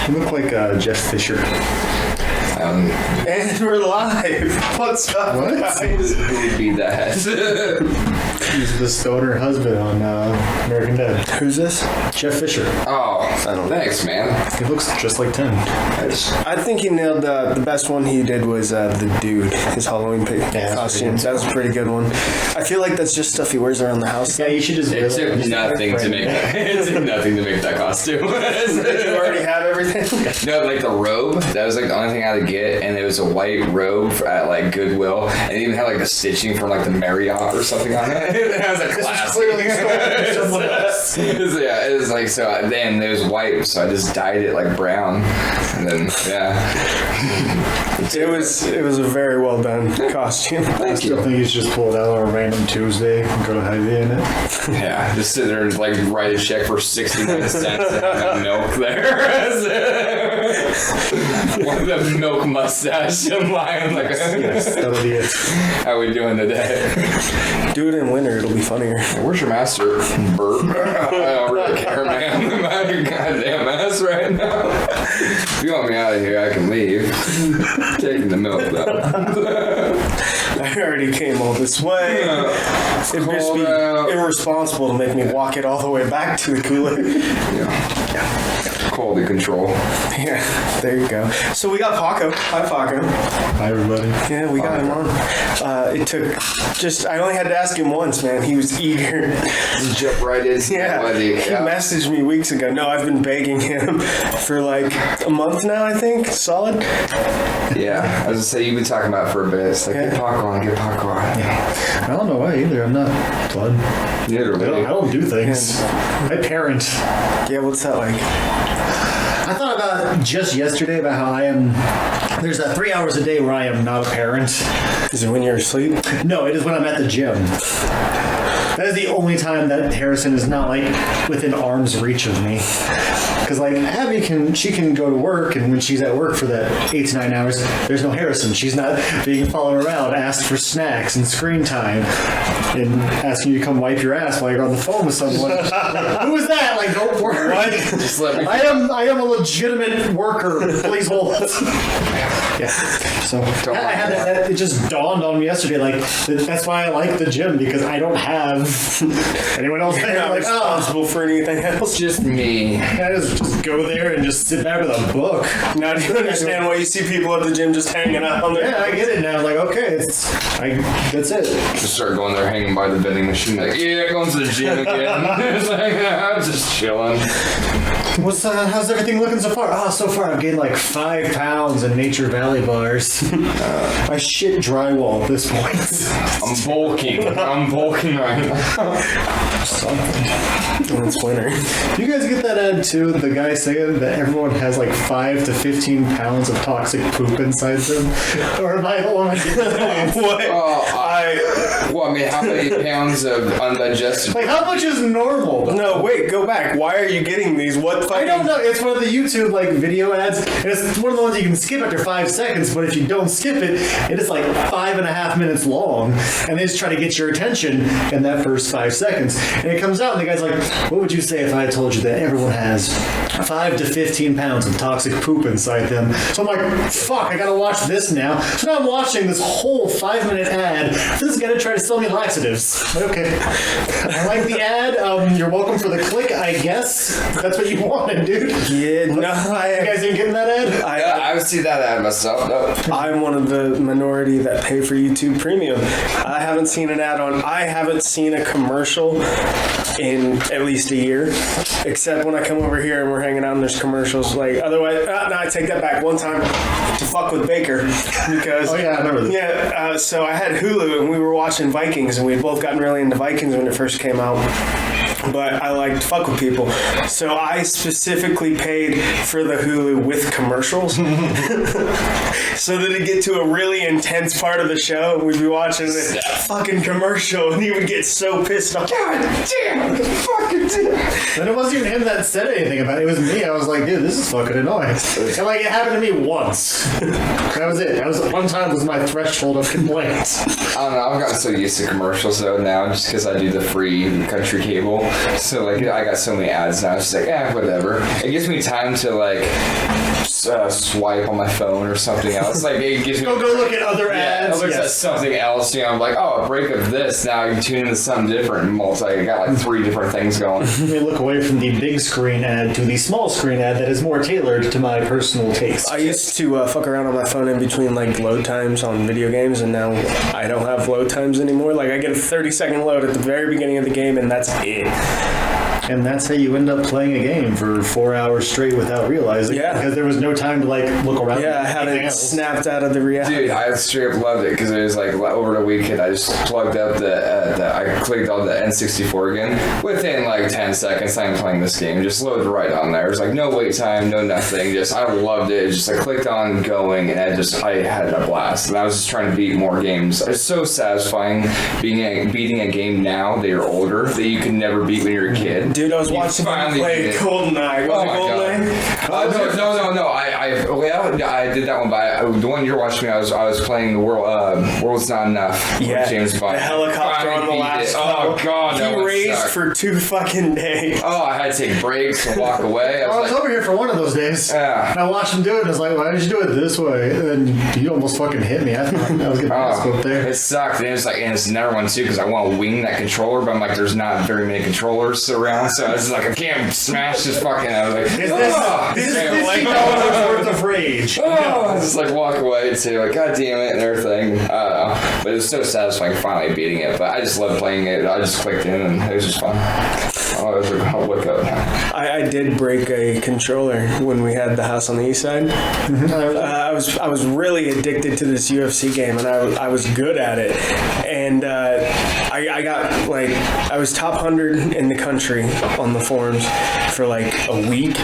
You look like Jeff Fisher. And we're live. What's up? What? Who would be that? He's the stoner husband on American Dad. Who's this? Jeff Fisher. Oh, I don't know. thanks, man. He looks just like Tim. I think he nailed the best one he did was the dude, his Halloween costume. That was a pretty good one. I feel like that's just stuff he wears around the house. Yeah, you should just. It took nothing to make that. It took nothing to make that costume. Did you already have everything? No, like the robe. That was like the only thing I had to get, and it was a white robe at like Goodwill, and it even had like the stitching from like the Marriott or something on it. It was a classic. Yeah, it was like so. Then it was white, so I just dyed it like brown, and then It was a very well done costume. I still think he's just pulled out on a random Tuesday and go to Hy-Vee in it. yeah, just sit there and like write a check for 69 cents and have milk there. One of the milk mustache and lying like. Yes, that'll be it. How we doing today? Do it in winter, it'll be funnier. Where's your master? Burp. I don't really care, man. I'm out of your goddamn ass right now. If you want me out of here, I can leave. Taking the milk, though. I already came all this way. It'd just be irresponsible to make me walk it all the way back to the cooler. Yeah. Quality control. Yeah, there you go. So we got Paco. Hi, Paco. Hi, everybody. Yeah, we got him on. It took I only had to ask him once, man. He was eager. Just jump right in. Yeah, he messaged me weeks ago. No, I've been begging him for like a month now, I think. Solid. Yeah, I was gonna say you've been talking about it for a bit. It's like get Paco on. Yeah. I don't know why either. I'm not blood. Neither I don't do things. I parent. Yeah, what's that like? I thought about just yesterday about how I am. There's 3 hours a day where I am not a parent. Is it when you're asleep? No, it is when I'm at the gym. That is the only time that Harrison is not like within arm's reach of me. Because like Abby can go to work, and when she's at work for that 8 to 9 hours, there's no Harrison. She's not being followed around, asked for snacks and screen time, and asking you to come wipe your ass while you're on the phone with someone. Who is that? Like, don't worry. Just let me. I am a legitimate worker. Please hold. Yeah. So I had that. It just dawned on me yesterday. Like that's why I like the gym, because I don't have anyone else. You're not responsible for anything else. Just me. I just go there and just sit back with a book. Now do you understand why you see people at the gym just hanging out on there? Yeah, I get it now. Like, okay, that's it. Just start going there, hanging by the vending machine. Like, yeah, going to the gym again. It's like, I'm just chilling. How's everything looking so far? So far I've gained like 5 pounds in Nature Valley bars. I shit drywall at this point. I'm bulking right now. Something. When it's winter. Do you guys get that ad too? The guy saying that everyone has like 5 to 15 pounds of toxic poop inside them? Or am I the one that What? I mean, how many pounds of undigested? Like, how much is normal? No, wait, go back. Why are you getting these? What I don't know. It's one of the YouTube like video ads. And it's one of the ones you can skip after 5 seconds, but if you don't skip it, it is like 5.5 minutes long. And they just try to get your attention in that first 5 seconds. And it comes out and the guy's like, what would you say if I told you that everyone has 5 to 15 pounds of toxic poop inside them? So I'm like, fuck, I gotta watch this now. So now I'm watching this whole 5-minute ad for this guy to try to sell me laxatives. Okay. I like the ad. You're welcome for the click, I guess. That's what you wanted, dude. Yeah, no, you guys ain't getting that ad? I would see that ad myself. No. I'm one of the minority that pay for YouTube Premium. I haven't seen a commercial in at least a year, except when I come over here and we're hanging out and there's commercials. Like, otherwise, no, I take that back. One time to fuck with Baker because. Oh yeah, I remember this. Yeah, so I had Hulu and we were watching Vikings, and we had both gotten really into Vikings when it first came out. But I like to fuck with people. So I specifically paid for the Hulu with commercials so that it'd get to a really intense part of the show. We'd be watching this fucking commercial and he would get so pissed off. God damn, fucking damn. And it wasn't even him that said anything about it. It was me. I was like, dude, this is fucking annoying. And like, it happened to me once. That was it. That was one time was my threshold of complaints. I don't know. I've gotten so used to commercials though now, just because I do the free country cable. So like I got so many ads now. It's just like whatever. It gives me time to like swipe on my phone or something else. Like it gives me Go look at other yeah, ads. it looks at something else. You know, I'm like, oh, a break of this. Now you tune into something different. I got like 3 different things going. Let me look away from the big screen ad to the small screen ad that is more tailored to my personal taste. I used to fuck around on my phone in between like load times on video games, and now I don't have load times anymore. Like I get a 30-second load at the very beginning of the game, and that's it. And that's how you end up playing a game for 4 hours straight without realizing. Yeah. Because there was no time to like look around. Yeah, I haven't snapped out of the reality. Dude, I straight up loved it because it was like over the weekend. I just plugged up I clicked on the N64 again. Within like 10 seconds, I'm playing this game. Just loaded right on there. There's like no wait time, no nothing. Just I loved it. Just I clicked on going, and I had a blast. And I was just trying to beat more games. It's so satisfying beating a game now that you're older that you can never beat when you're a kid. Dude, I was watching him play GoldenEye. Oh my god! No! I did that one, but the one you're watching me, I was playing the World's Not Enough. Yeah, James Bond. the helicopter on the last. Oh god, that he one raced sucked. for 2 fucking days. Oh, I had to take breaks and walk away. I was over here for one of those days. Yeah. And I watched him do it, and I was like, why did you do it this way? And then you almost fucking hit me. I thought I was getting up there. It sucked. And it's another one too because I want to wing that controller, but I'm like, there's not very many controllers around, so I was like, I can't smash this fucking. I was like, Is this $50 worth of rage? I just like walk away too, like god damn it and everything. But it was so satisfying finally beating it. But I just love playing it. I just clicked in and it was just fun. I'll look up now. I did break a controller when we had the house on the east side. I was really addicted to this UFC game, and I was good at it. And I got like I was top 100 in the country on the forums for like a week.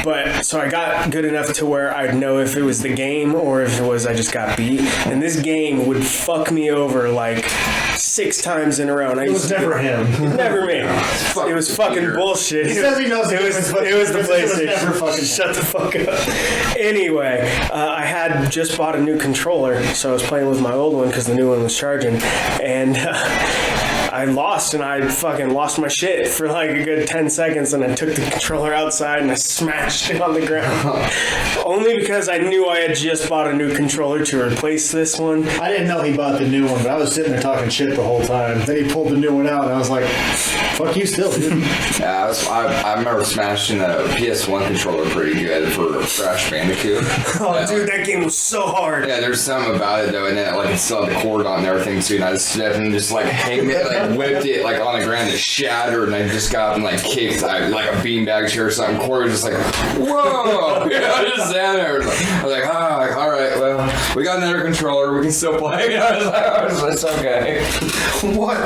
But so I got good enough to where I'd know if it was the game or if it was I just got beat. And this game would fuck me over like 6 times in a row. And It was never him. Never me. It was fucking bullshit. He says he knows the difference, but it was the it was PlayStation. never fucking Shut the fuck up. Anyway, I had just bought a new controller, so I was playing with my old one because the new one was charging, and I lost, and I fucking lost my shit for like a good 10 seconds, and I took the controller outside and I smashed it on the ground. Only because I knew I had just bought a new controller to replace this one. I didn't know he bought the new one, but I was sitting there talking shit the whole time. Then he pulled the new one out, and I was like, fuck you still, dude. Yeah, I remember smashing a PS1 controller pretty good for Crash Bandicoot. Oh, dude, that game was so hard. Yeah, there's something about it though, and then like it still had the cord on and everything too, and I just definitely just like whipped it like on the ground, it shattered, and I just got up and like kicked like a beanbag chair or something. Corey was just like, whoa! Yeah, just down there. I was like, all right, well, we got another controller, we can still play. I was like, it's okay. What?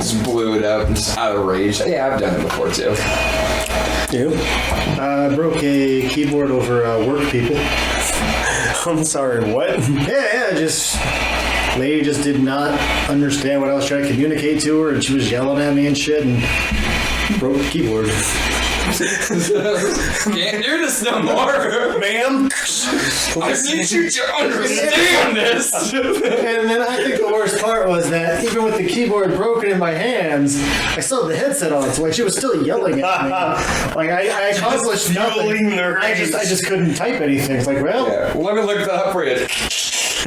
Just blew it up, just out of rage. Yeah, I've done it before too. You? I broke a keyboard over work people. I'm sorry, what? Yeah, just lady just did not understand what I was trying to communicate to her, and she was yelling at me and shit, and broke the keyboard. Can't do this no more, Ma'am? I need you to understand this. And then I think the worst part was that even with the keyboard broken in my hands, I still had the headset on, so like she was still yelling at me. Like I accomplished nothing. I just couldn't type anything. It's like, well, Yeah, let me look that up for you.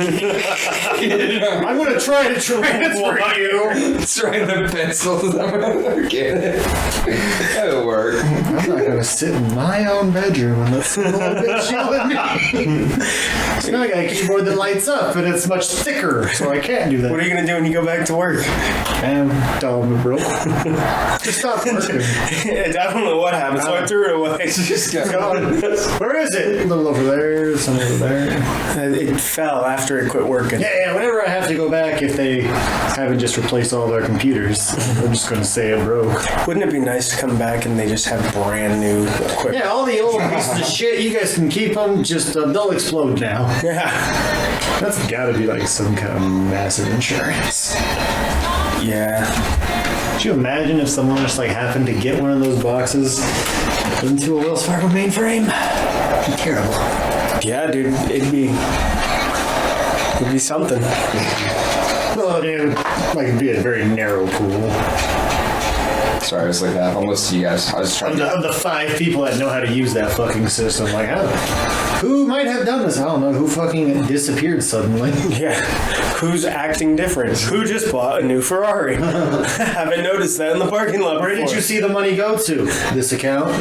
I'm gonna try to transfer you. Trying to pencil them. Get it? That'll work. I'm not gonna sit in my own bedroom and let some little bitch yell at me. So now I got a keyboard that lights up and it's much thicker, so I can't do that. What are you gonna do when you go back to work? I'm dumb, bro. Just stop working. I don't know what happened, so I threw it away. Just gone. Where is it? A little over there, some over there. It fell after it quit working. Yeah, whenever I have to go back, if they haven't just replaced all their computers, I'm just gonna say it broke. Wouldn't it be nice to come back and they just have brand new equipment? Yeah, all the old pieces of shit, you guys can keep them, just they'll explode now. Yeah. That's gotta be like some kind of massive insurance. Yeah. Could you imagine if someone just like happened to get one of those boxes into a Wells Fargo mainframe? It'd be terrible. Yeah, dude. It'd be something. Well, dude, like it'd be a very narrow pool. Sorry, I was like that. Almost to you guys. I was just trying to. Of the 5 people that know how to use that fucking system, like, who might have done this? I don't know. Who fucking disappeared suddenly? Yeah. Who's acting different? Who just bought a new Ferrari? Haven't noticed that in the parking lot. Where did you see the money go to? This account?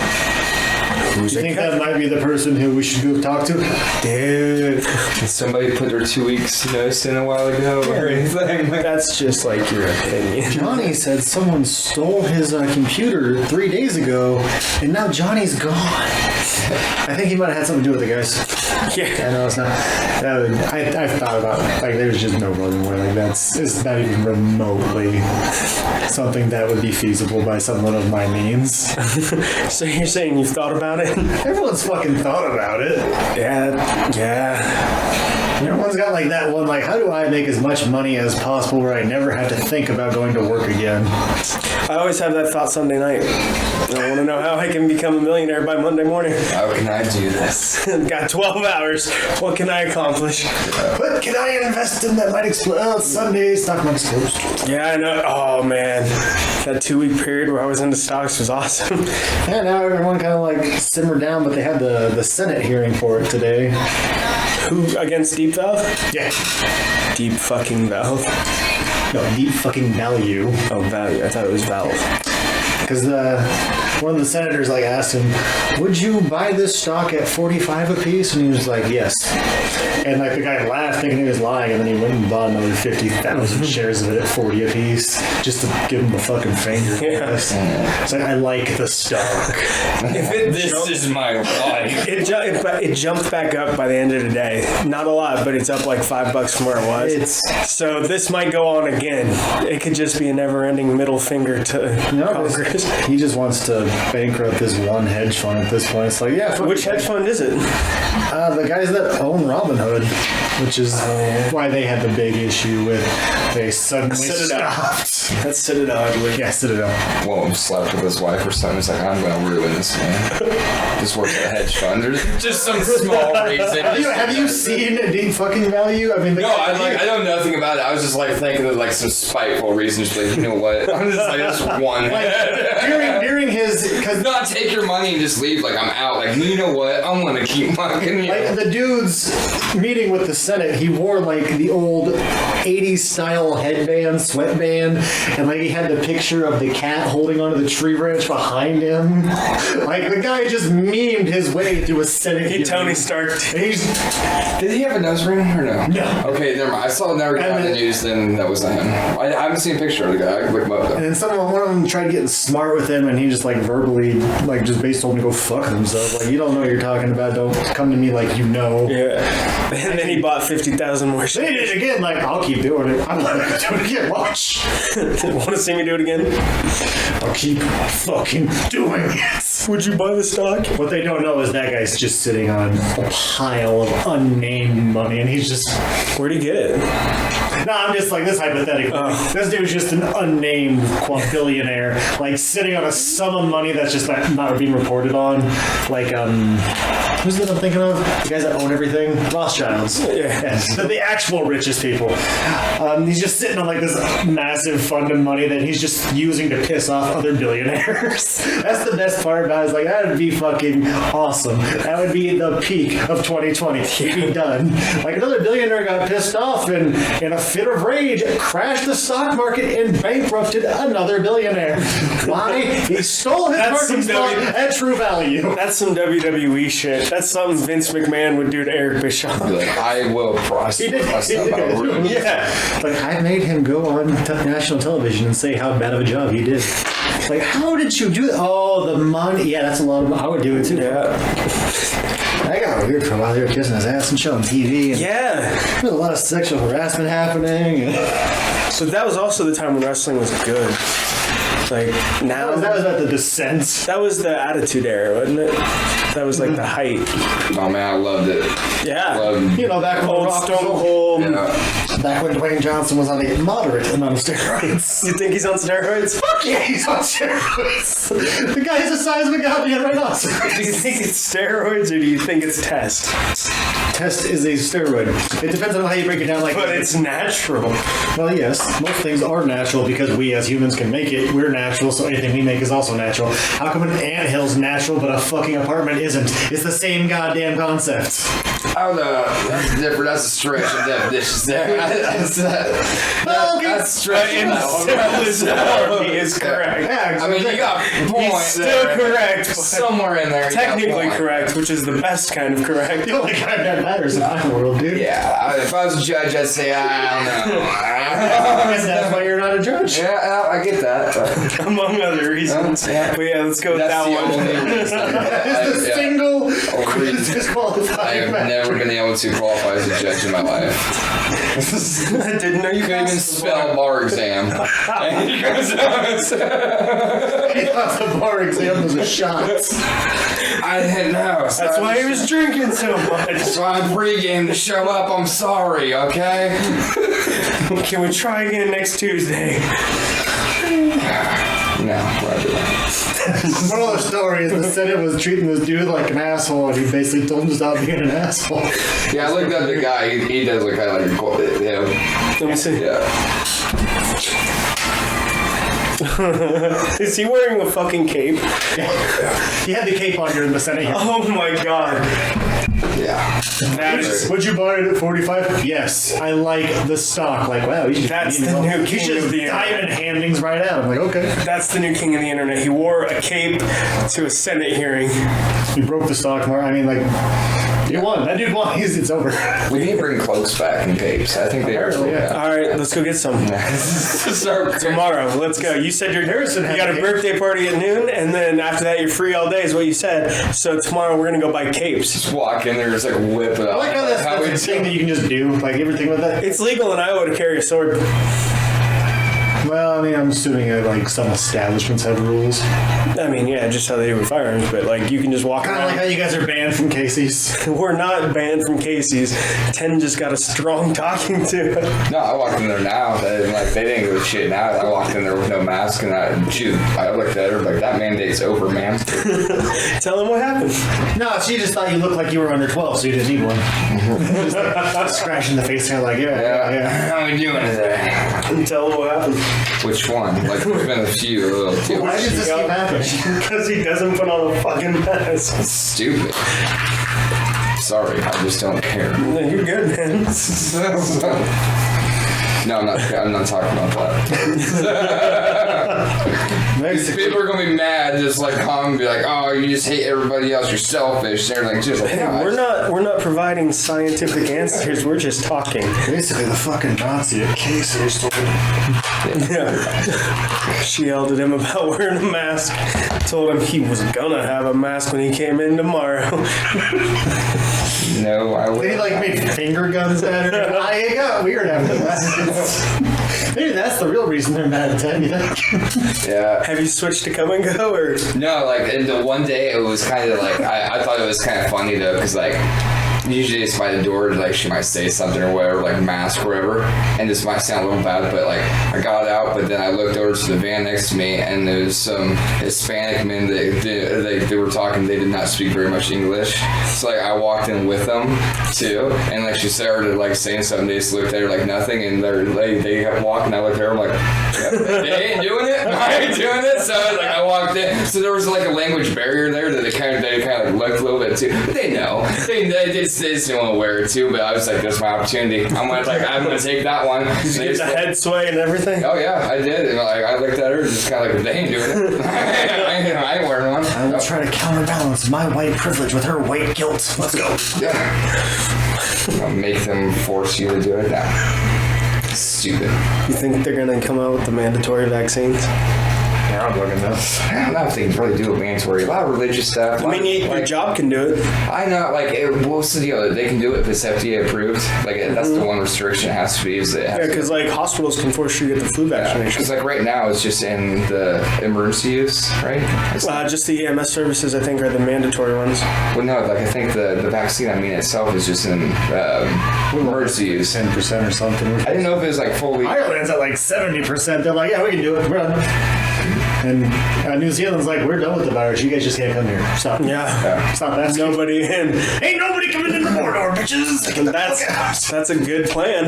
Who's You think that might be the person who we should go talk to? Dude, Did somebody put their 2 weeks notice in a while ago or anything? that's just like your opinion. Johnny said someone stole his computer 3 days ago, and now Johnny's gone. I think he might have had something to do with it, guys. Yeah. I know it's not. I've thought about it. Like, there's just no fucking way. Like, it's not even remotely something that would be feasible by someone of my means. So you're saying you've thought about it? Everyone's fucking thought about it. Yeah. Everyone's got like that one, like, how do I make as much money as possible where I never have to think about going to work again? I always have that thought Sunday night. I want to know how I can become a millionaire by Monday morning. How can I do this? Got 12 hours. What can I accomplish? What can I invest in that might explode? Oh, it's Sunday, stock market's closed. Yeah, I know. Oh, man. That 2-week period where I was into stocks was awesome. Yeah, now everyone kind of like simmered down, but they had the Senate hearing for it today. Who against Deep Valve? Yeah. Deep fucking Valve. No, deep fucking value. Oh, value. I thought it was Valve. Because one of the senators like asked him, "Would you buy this stock at 45 apiece?" And he was like, "Yes." And like the guy laughed, thinking he was lying, and then he went and bought another 50,000 shares of it at 40 apiece, just to give him the fucking finger. Yeah. It's like, I like the stock. If it This is my life. it jumped back up by the end of the day. Not a lot, but it's up like $5 from where it was. So this might go on again. It could just be a never-ending middle finger to Congress. He just wants to bankrupt this one hedge fund at this point. It's like, yeah, Which hedge fund is it? the guys that own Robinhood, which is why they had the big issue with they suddenly stopped. That's Citadel, I believe. Yeah, Citadel. Well, slept with his wife or something. He's like, I'm going to ruin this man. Just works at a hedge fund. There's just some small reason. Have you seen a deep fucking value? I mean, No, I know nothing about it. I was just like thinking of like some spiteful reason. Just like, you know what? I'm just like, that's one. during his, because Not take your money and just leave. Like, I'm out. Like, you know what? I'm going to keep fucking you. like the dude's meeting with the Senate, he wore like the old 80s style headband, sweatband, and like he had the picture of the cat holding onto the tree branch behind him. Like the guy just memed his way through a Senate. He Tony Stark. He's, Did he have a nose ring or no? No. Okay, never mind. I saw it never got on the news, then that was not him. I haven't seen a picture of the guy. I can look him up though. and then one of them tried getting smart with him, and he just like verbally, like just basically told him to go fuck himself. Like, you don't know what you're talking about. Don't come to me like you know. Yeah. And then he bought 50,000 more They shares. did it again. Like, I'll keep doing it. I'm not gonna do it again. Watch. Want to see me do it again? I'll keep fucking doing it. Would you buy the stock? What they don't know is that guy's just sitting on a pile of unnamed money, and he's just. Where'd he get it? No, I'm just like this hypothetical. This dude's just an unnamed quadrillionaire, like sitting on a sum of money that's just not being reported on. Like, who's that I'm thinking of? The guys that own everything? Rothschilds. Yeah. The actual richest people. He's just sitting on like this massive fund of money that he's just using to piss off other billionaires. That's the best part about it. Is like, that would be fucking awesome. That would be the peak of 2020. He'd be done. Like, another billionaire got pissed off and in a fit of rage crashed the stock market and bankrupted another billionaire. Why? He stole his parking spot at True Value. That's some WWE shit. That's something Vince McMahon would do to Eric Bischoff. Be like, I will prosper myself out of ruin. Yeah. Like, I made him go on national television and say how bad of a job he did. Like, how did you do that? Oh, the money. Yeah, that's a lot of money. I would do it too. Yeah. I got weird for a while. They were kissing his ass and showing TV. And Yeah. There's a lot of sexual harassment happening. So that was also the time when wrestling was good. Like now, That was at the Descent. that was the Attitude Era, wasn't it? That was like the height. Oh man, I loved it. Yeah. Loved You know, back when Old Rock Stone Cold. Yeah. Back when Dwayne Johnson was on a moderate amount of steroids. You think he's on steroids? Fuck yeah, he's on steroids. The guy's the size of a goddamn rhinoceros. Do you think it's steroids or do you think it's test? Test is a steroid. It depends on how you break it down. Like, But it's natural. well, yes, most things are natural because we as humans can make it. We're natural, so anything we make is also natural. How come an anthill's natural but a fucking apartment isn't? It's the same goddamn concept. Oh no, that's different. That's a stretch of definitions there. That's stretch. In simplest form, he is correct. Yeah, I mean, you got a point. He's still there. correct. Somewhere in there. you got a Technically point. correct, which is the best kind of correct. the only kind that matters in my world, dude. Yeah, if I was a judge, I'd say I don't know. And that's why you're not a judge. Yeah, I get that. But Among other reasons. Yeah. But yeah, let's go with that's that the one. only reason. It's the single I disqualifying have factor. never been able to qualify as a judge in my life. I didn't know you Couldn't even passed the spell bar exam. And he goes, He thought the bar exam was a shot. I didn't know. That's why he was drinking so much. So I'm pregame to show up. I'm sorry, okay? Can we try again next Tuesday? No, whatever. Moral of the story is the Senate was treating this dude like an asshole, and he basically told him to stop being an asshole. Yeah, I looked at the guy. He does look kind of like, you know, Let me see. yeah. Is he wearing a fucking cape? He had the cape on during the Senate hearing. Oh my god. Yeah. That is. Would you buy it at 45? Yes. I like the stock. Like, wow, you should, That's you the know, new you king should of the diamond handings right out. I'm like, okay. That's the new king of the internet. He wore a cape to a Senate hearing. You broke the stock market. I mean, like, you won. That dude won. It's over. We need to bring cloaks back and capes. I think they are cool. Yeah. All right, let's go get some. Tomorrow, let's go. You said Harrison you had got a a cape. birthday party at noon, and then after that you're free all day, is what you said. So tomorrow we're gonna go buy capes. Just walk in there, just like whip it up. I like how that's we a thing that you can just do. Like, everything with that. It's legal in Iowa to carry a sword. Well, I mean, I'm assuming that, like, some establishments have rules. I mean, yeah, just how they do with firearms, but like you can just walk Kind of around. like how you guys are banned from Casey's. We're not banned from Casey's. 10 just got a strong talking to. No, I walked in there now. They didn't give a shit now. I walked in there with no mask, and I looked at her like, that mandate's over, man. Tell them what happened. No, she just thought you looked like you were under 12, so you didn't need one. Just like, scratching the face, kind of like, yeah. How are we doing today? And tell them what happened. Which one? Like, there's been a few. Why does this keep happening? Because he doesn't put on a fucking mask. Stupid. Sorry, I just don't care. No, you're good, man. No, I'm not talking about that. People are gonna be mad, just like come and be like, "Oh, you just hate everybody else. You're selfish." They're like, just like, Hey, we're not providing scientific answers. We're just talking. Basically, the fucking Nazi at Casey's told Yeah. She yelled at him about wearing a mask. Told him he was gonna have a mask when he came in tomorrow. No, I They would. like made finger guns at her. I got weird after that. Maybe that's the real reason they're mad at Ted, you think? Yeah. Have you switched to come and go or? No, like, and the one day it was kind of like I thought it was kind of funny though, because like usually it's by the door, like she might say something or whatever, like mask or whatever, and this might sound a little bad, but like I got out, but then I looked over to the van next to me, and there was some Hispanic men that they were talking. They did not speak very much English, so like I walked in with them too, and like she started like saying something. They just looked at her like nothing, and they kept walking. I looked at her, I'm like, yep, they ain't doing it. I ain't doing it. So like I walked in, so there was like a language barrier there that they kind of like looked a little bit too. But they know they just didn't want to wear it too. But I was like, "That's my opportunity. I'm gonna take that one." Did you get the head sway and everything? Oh yeah, I did. And like I looked at her, just kind of like, "They ain't doing it. I ain't wearing one." I will try to counterbalance my white privilege with her white guilt. Let's go. Yeah. I'll make them force you to do it now. Stupid. You think they're gonna come out with the mandatory vaccines? Yeah, I'm looking though. I don't know if they can really do it mandatory. A lot of religious stuff. I mean, your job can do it. I know, what's the deal? They can do it if it's FDA approved. That's the one restriction it has to be. Is it? Yeah, because like hospitals can force you to get the flu vaccination. Because like right now, it's just in the emergency use, right? Just the EMS services, I think, are the mandatory ones. Well, no, I think the vaccine, itself is just in emergency use. 10% or something. I didn't know if it was like fully. Ireland's at like 70%. They're like, yeah, we can do it. We're done. And New Zealand's like, we're done with the virus. You guys just can't come here. Stop. Yeah. Stop asking. Nobody in. Ain't nobody coming in the Mordor, bitches. That's a good plan.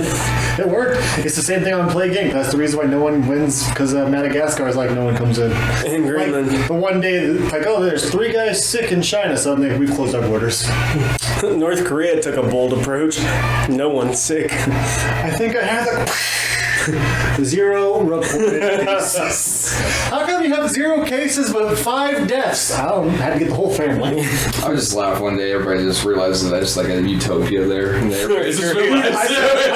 It worked. It's the same thing on Plague Inc. That's the reason why no one wins, because Madagascar is like no one comes in. In Greenland. Like, but one day, like, oh, there's 3 guys sick in China. Suddenly, we've closed our borders. North Korea took a bold approach. No one's sick. I think I had the 0 reported cases. How come you have 0 cases but 5 deaths? I don't had to get the whole family. I just laughed one day. Everybody just realized that that's like a utopia there. And everybody just realized. I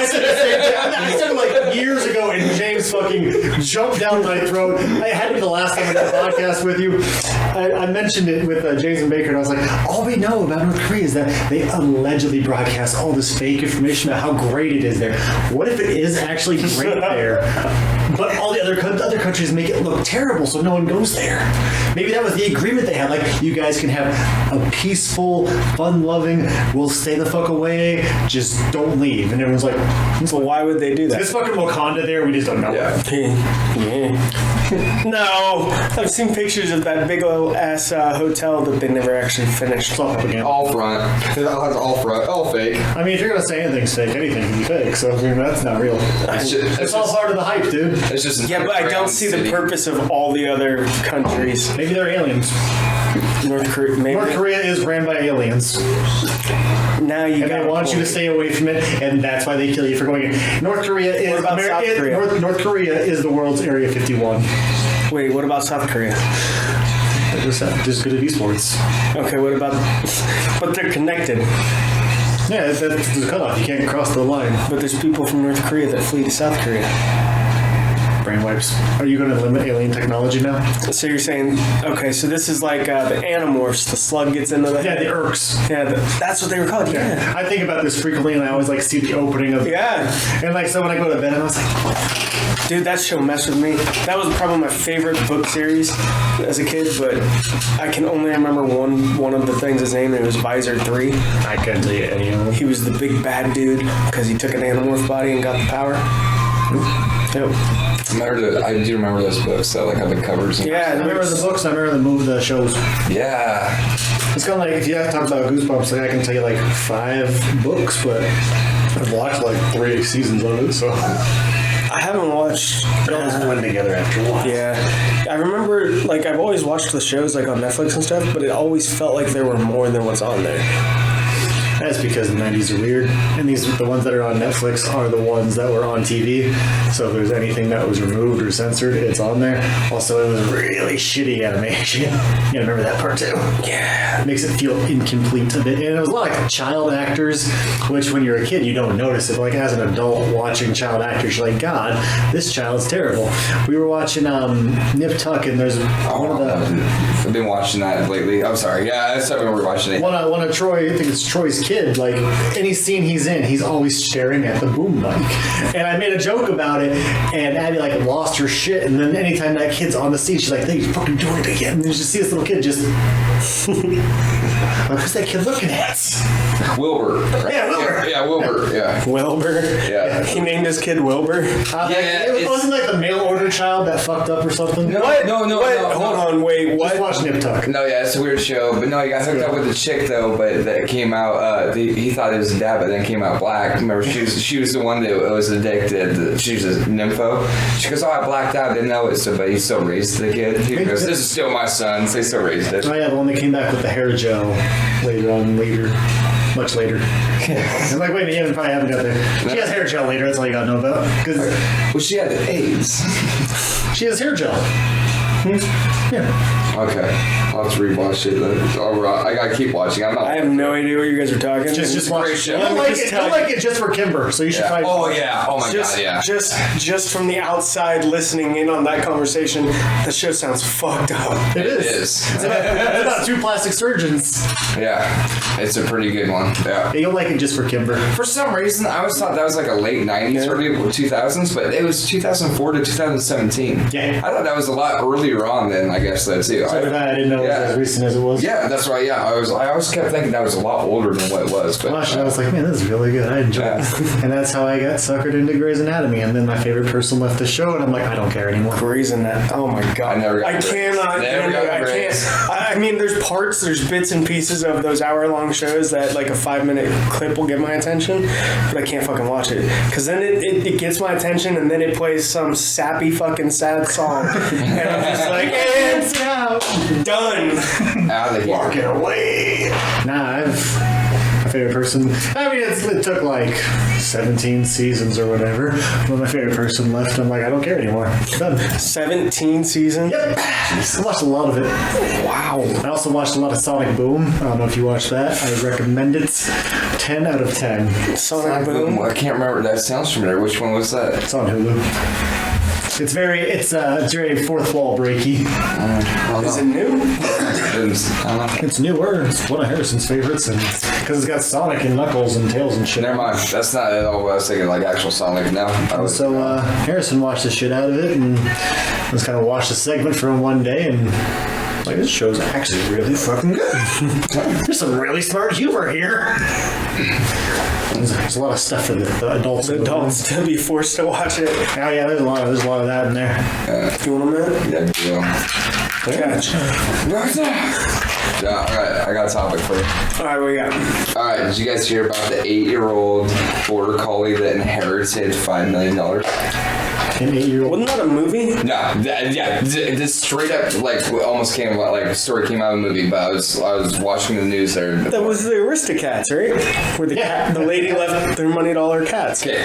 said the same thing. I said it like years ago, and James fucking jumped down my throat. I had to be the last time I did a podcast with you. I mentioned it with James and Baker, and I was like, all we know about North Korea is that they allegedly broadcast all this fake information about how great it is there. What if it is actually great there, but all the other countries make it look terrible, so no one goes there? Maybe that was the agreement they had. Like, you guys can have a peaceful, fun-loving, we'll stay the fuck away, just don't leave. And everyone's like, So why would they do that? this fucking Wakanda there, we just don't know. No, I've seen pictures of that big old ass hotel that they never actually finished. It's all propaganda. All front. All front. All fake. I mean, if you're gonna say anything's fake, anything can be fake. So I mean, that's not real. It's all part of the hype, dude. It's just Yeah, but I don't see the purpose of all the other countries. Maybe they're aliens. North Korea, maybe. North Korea is ran by aliens, Now you and got they want you to stay away from it, and that's why they kill you for going in. North Korea is What about South Korea? North Korea is the world's Area 51. Wait, what about South Korea? They're just good at esports. Okay, what about? But they're connected. Yeah, that's the cutoff. You can't cross the line. But there's people from North Korea that flee to South Korea. Brain wipes. Are you going to limit alien technology now? So you're saying, okay, so this is like the Animorphs. The slug gets into the Yeah, the Urks. Yeah, that's what they were called. Yeah. I think about this frequently, and I always like see the opening of. Yeah. And like so when I go to bed, I was like, Dude, that show messed with me. That was probably my favorite book series as a kid, but I can only remember one of the things, his name, and it was Visor 3. I couldn't tell you any of them. He was the big bad dude because he took an Animorph body and got the power. Yep. I do remember those books that like have the covers. And I remember the books. I remember the shows. Yeah. It's kind of like if you have to talk about Goosebumps, like I can tell you like 5 books, but I've watched like 3 seasons of it, so I haven't watched. it all just blend together after a while. Yeah, I remember like I've always watched the shows like on Netflix and stuff, but it always felt like there were more than what's on there. That's because the 90s are weird, and the ones that are on Netflix are the ones that were on TV. So if there's anything that was removed or censored, it's on there. Also, it was really shitty animation. You remember that part too? Yeah. It makes it feel incomplete a bit. And it was a lot of child actors, which when you're a kid, you don't notice it. But like as an adult watching child actors, you're like, God, this child's terrible. We were watching Nip Tuck, and there's one of the... I've been watching that lately. I'm sorry. Yeah, I remember watching it. One of Troy, I think it's Troy's kid, like any scene he's in, he's always staring at the boom mic. And I made a joke about it, and Abby like lost her shit, and then anytime that kid's on the scene, she's like, he's fucking doing it again. And you just see this little kid just like, who's that kid looking at? Wilbur. Right? Yeah, Wilbur. Yeah, Wilbur. Yeah. Wilbur. Yeah. He named his kid Wilbur. It wasn't like the mail order child that fucked up or something. No, What? no, What? no. Hold on, wait. Just What? watch Nip Tuck. No, yeah, it's a weird show. But no, he got hooked up with a chick though. But that came out. He thought it was a dad, but then it came out black. Remember, she was the one that was addicted. She was a nympho. She goes, "Oh, I blacked out. Didn't know it." So, but he still raised the kid. He goes, "This is still my son." So he still raised it. Oh yeah, the one that came back with the hair gel much later. I'm like, wait, you probably haven't got there. She has hair gel later. That's all you gotta know about. Because Well, she had AIDS. she has hair gel. Yeah. Okay, I'll have to rewatch it then. I gotta keep watching. I'm not. I have no idea what you guys are talking. Just watch great it. show. You'll like it just for Kimber, so you should probably. Oh yeah. Oh my god. Yeah. Just from the outside listening in on that conversation, the show sounds fucked up. It is. It's about two plastic surgeons. Yeah, it's a pretty good one. Yeah. You'll like it just for Kimber. For some reason, I always thought that was like a late 90s, early 2000s, but it was 2004 to 2017. Yeah. I thought that was a lot earlier on then, I guess, though, too. So I didn't know it was as recent as it was. Yeah, that's right. Yeah, I always kept thinking that was a lot older than what it was. But I was like, man, this is really good. I enjoy it. And that's how I got suckered into Grey's Anatomy. And then my favorite person left the show, and I'm like, I don't care anymore. Grey's Anatomy. Oh my god. I never got Grey's. Cannot. Never got I Grey's. can't. I mean, there's bits and pieces of those hour-long shows that like a 5-minute clip will get my attention, but I can't fucking watch it because then it gets my attention and then it plays some sappy fucking sad song, and I'm just like, and out, done. Out of here. Walking away. Nah, my favorite person. I mean, it took like 17 seasons or whatever. When my favorite person left, I'm like, I don't care anymore. Done. 17 seasons. Yep. I watched a lot of it. Wow. I also watched a lot of Sonic Boom. I don't know if you watched that. I recommend it. 10 out of 10. Sonic Boom. I can't remember. That sounds familiar. Which one was that? It's on Hulu. It's very fourth wall breaky. Is it new? It's newer. It's one of Harrison's favorites, and because it's got Sonic and Knuckles and Tails and shit. Never mind. That's not at all what I was thinking. Like actual Sonic. No. So Harrison watched the shit out of it, and just kind of watched a segment from one day, and like, this show's actually really fucking good. There's some really smart humor here. There's a lot of stuff for the adults. The adults to be forced to watch it. Oh yeah, there's a lot of that in there. You want a minute? Yeah, deal. Gotcha. Yeah, alright, I got a topic for you. Alright, what we got? Alright, did you guys hear about the 8-year-old border collie that inherited $5 million? An 8-year-old. Wasn't that a movie? No, this straight up, like, almost came out, like, a story came out of a movie, but I was watching the news there. That was the Aristocats, right? Where the lady left their money to all her cats. Okay.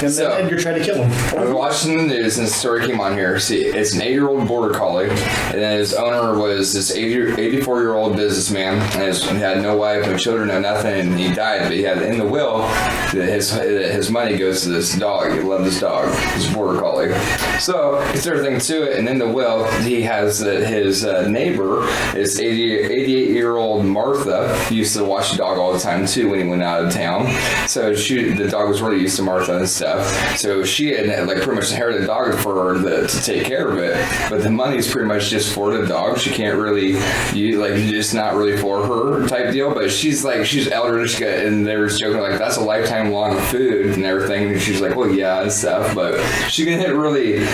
And So- then Edgar tried to kill him. I was watching the news and the story came on here. See, it's an 8-year-old border collie, and then his owner was this 84-year-old businessman, and he had no wife, no children, no nothing, and he died. But he had in the will that his money goes to this dog. He loved this dog, this border collie. So he started thinking to it, and in the will he has that his neighbor is 88-year-old Martha. He used to watch the dog all the time too when he went out of town. So the dog was really used to Martha and stuff. So she had like pretty much inherited the dog for her to take care of it. But the money's pretty much just for the dog. She can't really it's not really for her type deal. But she's elderly, and they were joking like that's a lifetime long of food and everything. And she's like, well, yeah, and stuff. But she can hit really.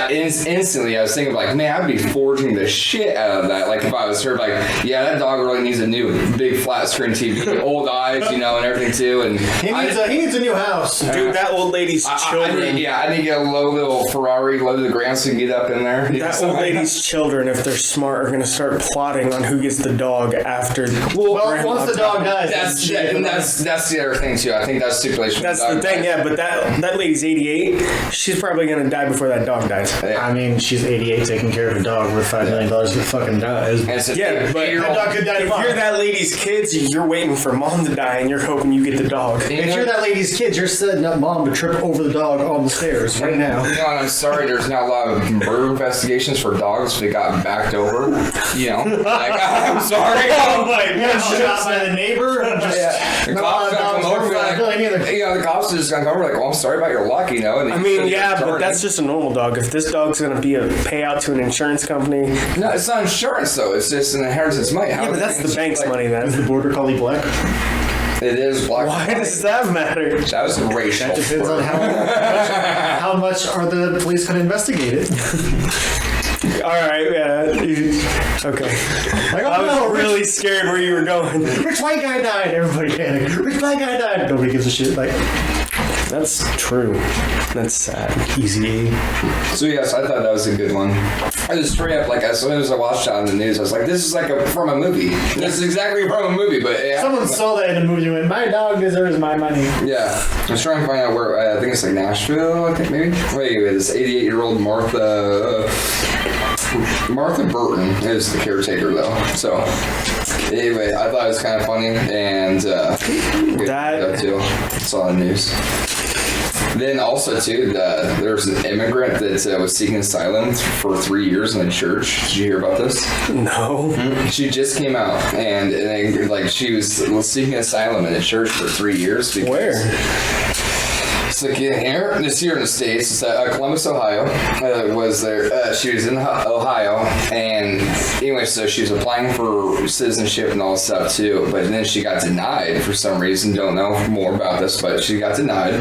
Instantly, I was thinking like, man, I'd be forging the shit out of that. Like if I was her, like, yeah, that dog really needs a new big flat screen TV, old eyes, and everything too. And he needs a new house. Dude, that old lady's children. I need to get a low little Ferrari low to the ground so you can get up in there. That old lady's children, if they're smart, are going to start plotting on who gets the dog after. Well, once the dog dies, that's the other thing too. I think that's stipulation. That's the thing, yeah. But that lady's 88. She's probably going to die before that dog dies. I mean, she's 88 taking care of a dog worth $5 million who fucking dies. Yeah, but that dog could die if you're that lady's kids, you're waiting for mom to die and you're hoping you get the dog. If you're that lady's kids, you're setting up mom to trip over the dog on the stairs right now. And I'm sorry, there's not a lot of murder investigations for dogs that got backed over. I'm sorry. Oh my god, shot by the neighbor. The cops gonna come over the cops are just gonna come over like, well, I'm sorry about your luck, And I mean, yeah, but that's just a normal dog. If this dog's gonna be a payout to an insurance company, no, it's not insurance though. It's just an inheritance money. Yeah, but that's the bank's money then. Is the border collie black? It is black. Why does that matter? That was racial. That depends on how much are the police going to investigate it. All right, yeah. Okay. I was really scared where you were going. Rich white guy died. Everybody panicked. Rich black guy died. Nobody gives a shit. Like, that's true. That's sad. Easy. So yes, I thought that was a good one. I just straight up, like, as soon as I watched it on the news, I was like, this is like from a movie. This is exactly from a movie, but yeah. Someone saw that in the movie and went, my dog deserves my money. Yeah. I was trying to find out where, I think it's like Nashville, I think maybe. Wait, this 88-year-old Martha, Martha Burton is the caretaker, though. So, anyway, I thought it was kind of funny, and that too. Saw the news. Then also too, there's an immigrant that was seeking asylum for 3 years in the church. Did you hear about this? No. Mm-hmm. She just came out, and like she was seeking asylum in the church for 3 years. Because Where? It's like it's here in the States. It's Columbus, Ohio. Was there? She was in Ohio, and anyway, so she was applying for citizenship and all this stuff too. But then she got denied for some reason. Don't know more about this, but she got denied,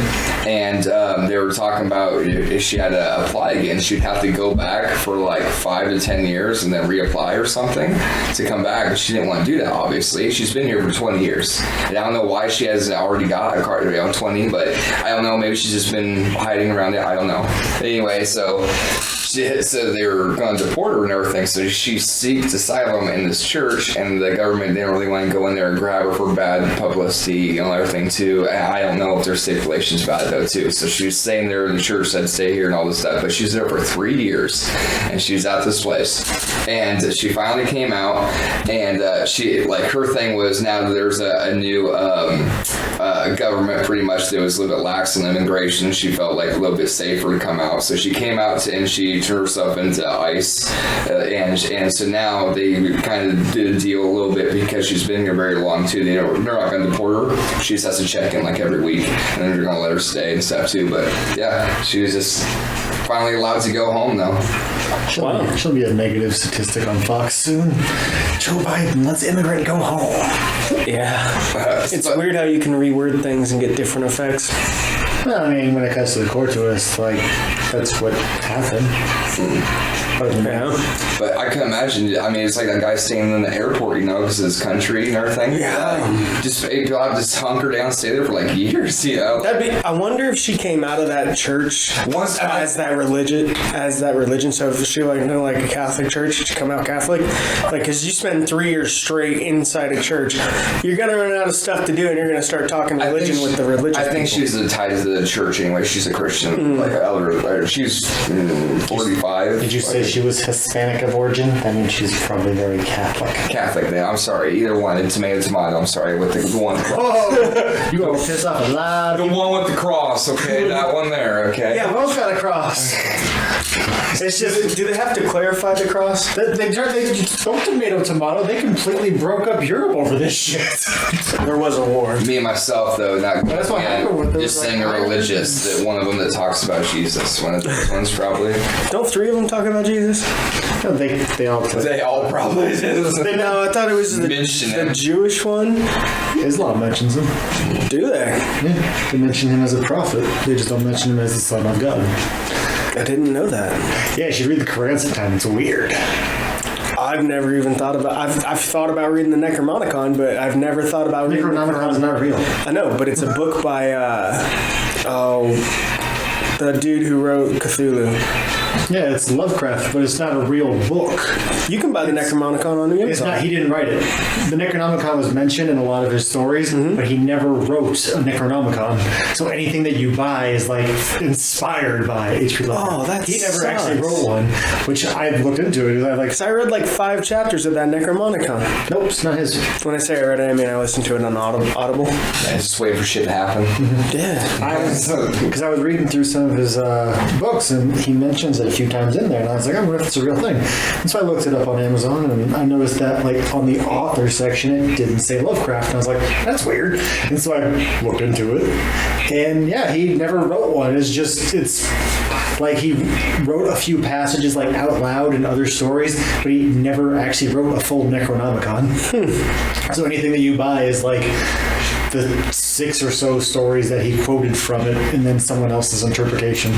and they were talking about if she had to apply again, she'd have to go back for like 5 to 10 years and then reapply or something to come back. But she didn't want to do that. Obviously, she's been here for 20 years, and I don't know why she hasn't already got a card around 20, but I don't know. Maybe she's just been hiding around it. I don't know. Anyway, so they were going to deport her and everything. So she seeks asylum in this church, and the government didn't really want to go in there and grab her for bad publicity and everything too. And I don't know if there's stipulations about it though too. So she was staying there. The church said stay here and all this stuff, but she was there for 3 years, and she was at this place. And she finally came out, and she like her thing was now there's a new government pretty much that was a little bit lax in immigration. She felt like a little bit safer to come out, so she came out and she turned herself into ICE, and so now they kind of did a deal a little bit because she's been here very long too. They're not going to deport her. She just has to check in like every week, and then they're going to let her stay and stuff too. But yeah, she was just finally allowed to go home though. She'll be a negative statistic on Fox soon. Joe Biden, let's immigrant go home. Yeah. It's weird how you can reword things and get different effects. Well, I mean, when it comes to the court to us, like, that's what happened. But I can imagine, I mean, it's like that guy staying in the airport, you know, because of his country and everything. Yeah. Just people have to just hunker down, stay there for like years, you know. I wonder if she came out of that church as that religion. So if she like a Catholic church, she come out Catholic, like because you spend 3 years straight inside a church, you're gonna run out of stuff to do, and you're gonna start talking religion with the religious. I think she's tied to the church anyway. She's a Christian, like an elder. She's 45. Did you say she was Hispanic of origin? I mean, she's probably very Catholic. Catholic, then. I'm sorry. Either one. Tomato. I'm sorry. With the one. Oh, you gonna piss off a lot. The one with the cross. Okay, that one there. Okay. Yeah, both got a cross. It's just, do they have to clarify the cross? They don't tomato. They completely broke up Europe over this shit. There was a war. Me and myself, though, not that's what happened with those, just saying they're religious. That one of them that talks about Jesus. One of those ones probably. Don't 3 of them talk about Jesus? No, they all do. They all probably do. No, I thought it was the Jewish one. Islam mentions him. Do they? Yeah, they mention him as a prophet. They just don't mention him as the son of God. I didn't know that. Yeah, you should read the Quran sometime. It's weird. I've never even thought about. I've thought about reading the Necronomicon, but I've never thought about reading. Necronomicon's not real. I know, but it's a book by the dude who wrote Cthulhu. Yeah, it's Lovecraft, but it's not a real book. You can buy the Necronomicon on the Amazon. It's not. He didn't write it. The Necronomicon was mentioned in a lot of his stories, but he never wrote a Necronomicon. So anything that you buy is like inspired by H.P. Lovecraft. Oh, that he never sucks. actually wrote one, which I've looked into it. I read like 5 chapters of that Necronomicon. Nope, it's not his. When I say I read it, I mean I listened to it on Audible. Yeah, just wait for shit to happen. Yeah. Because I was reading through some of his books, and he mentions it a few times in there, and I was like, I wonder if it's a real thing. And so I looked it up on Amazon, and I noticed that like on the author section it didn't say Lovecraft, and I was like, that's weird. And so I looked into it, and yeah, he never wrote one. It's like he wrote a few passages like out loud in other stories, but he never actually wrote a full Necronomicon. So anything that you buy is like the 6 or so stories that he quoted from it, and then someone else's interpretation.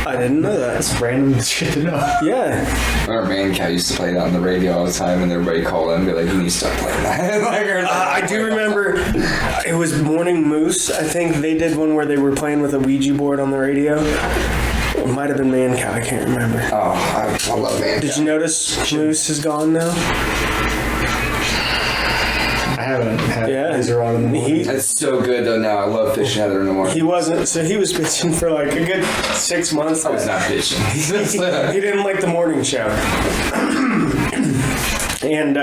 I didn't know that. That's random shit to know. Yeah. Our man cat used to play that on the radio all the time, and everybody called in and be like, you need to stop playing that. I do remember it was Morning Moose. I think they did one where they were playing with a Ouija board on the radio. It might have been Man Cow. I can't remember. Oh, I love Man Cow. Did you notice Moose is gone now? I haven't had Yeah. laser on in the morning. It's so good though now. I love fishing Heather in the morning. He wasn't, so he was bitching for like a good 6 months. I was not fishing. He didn't like the morning show. And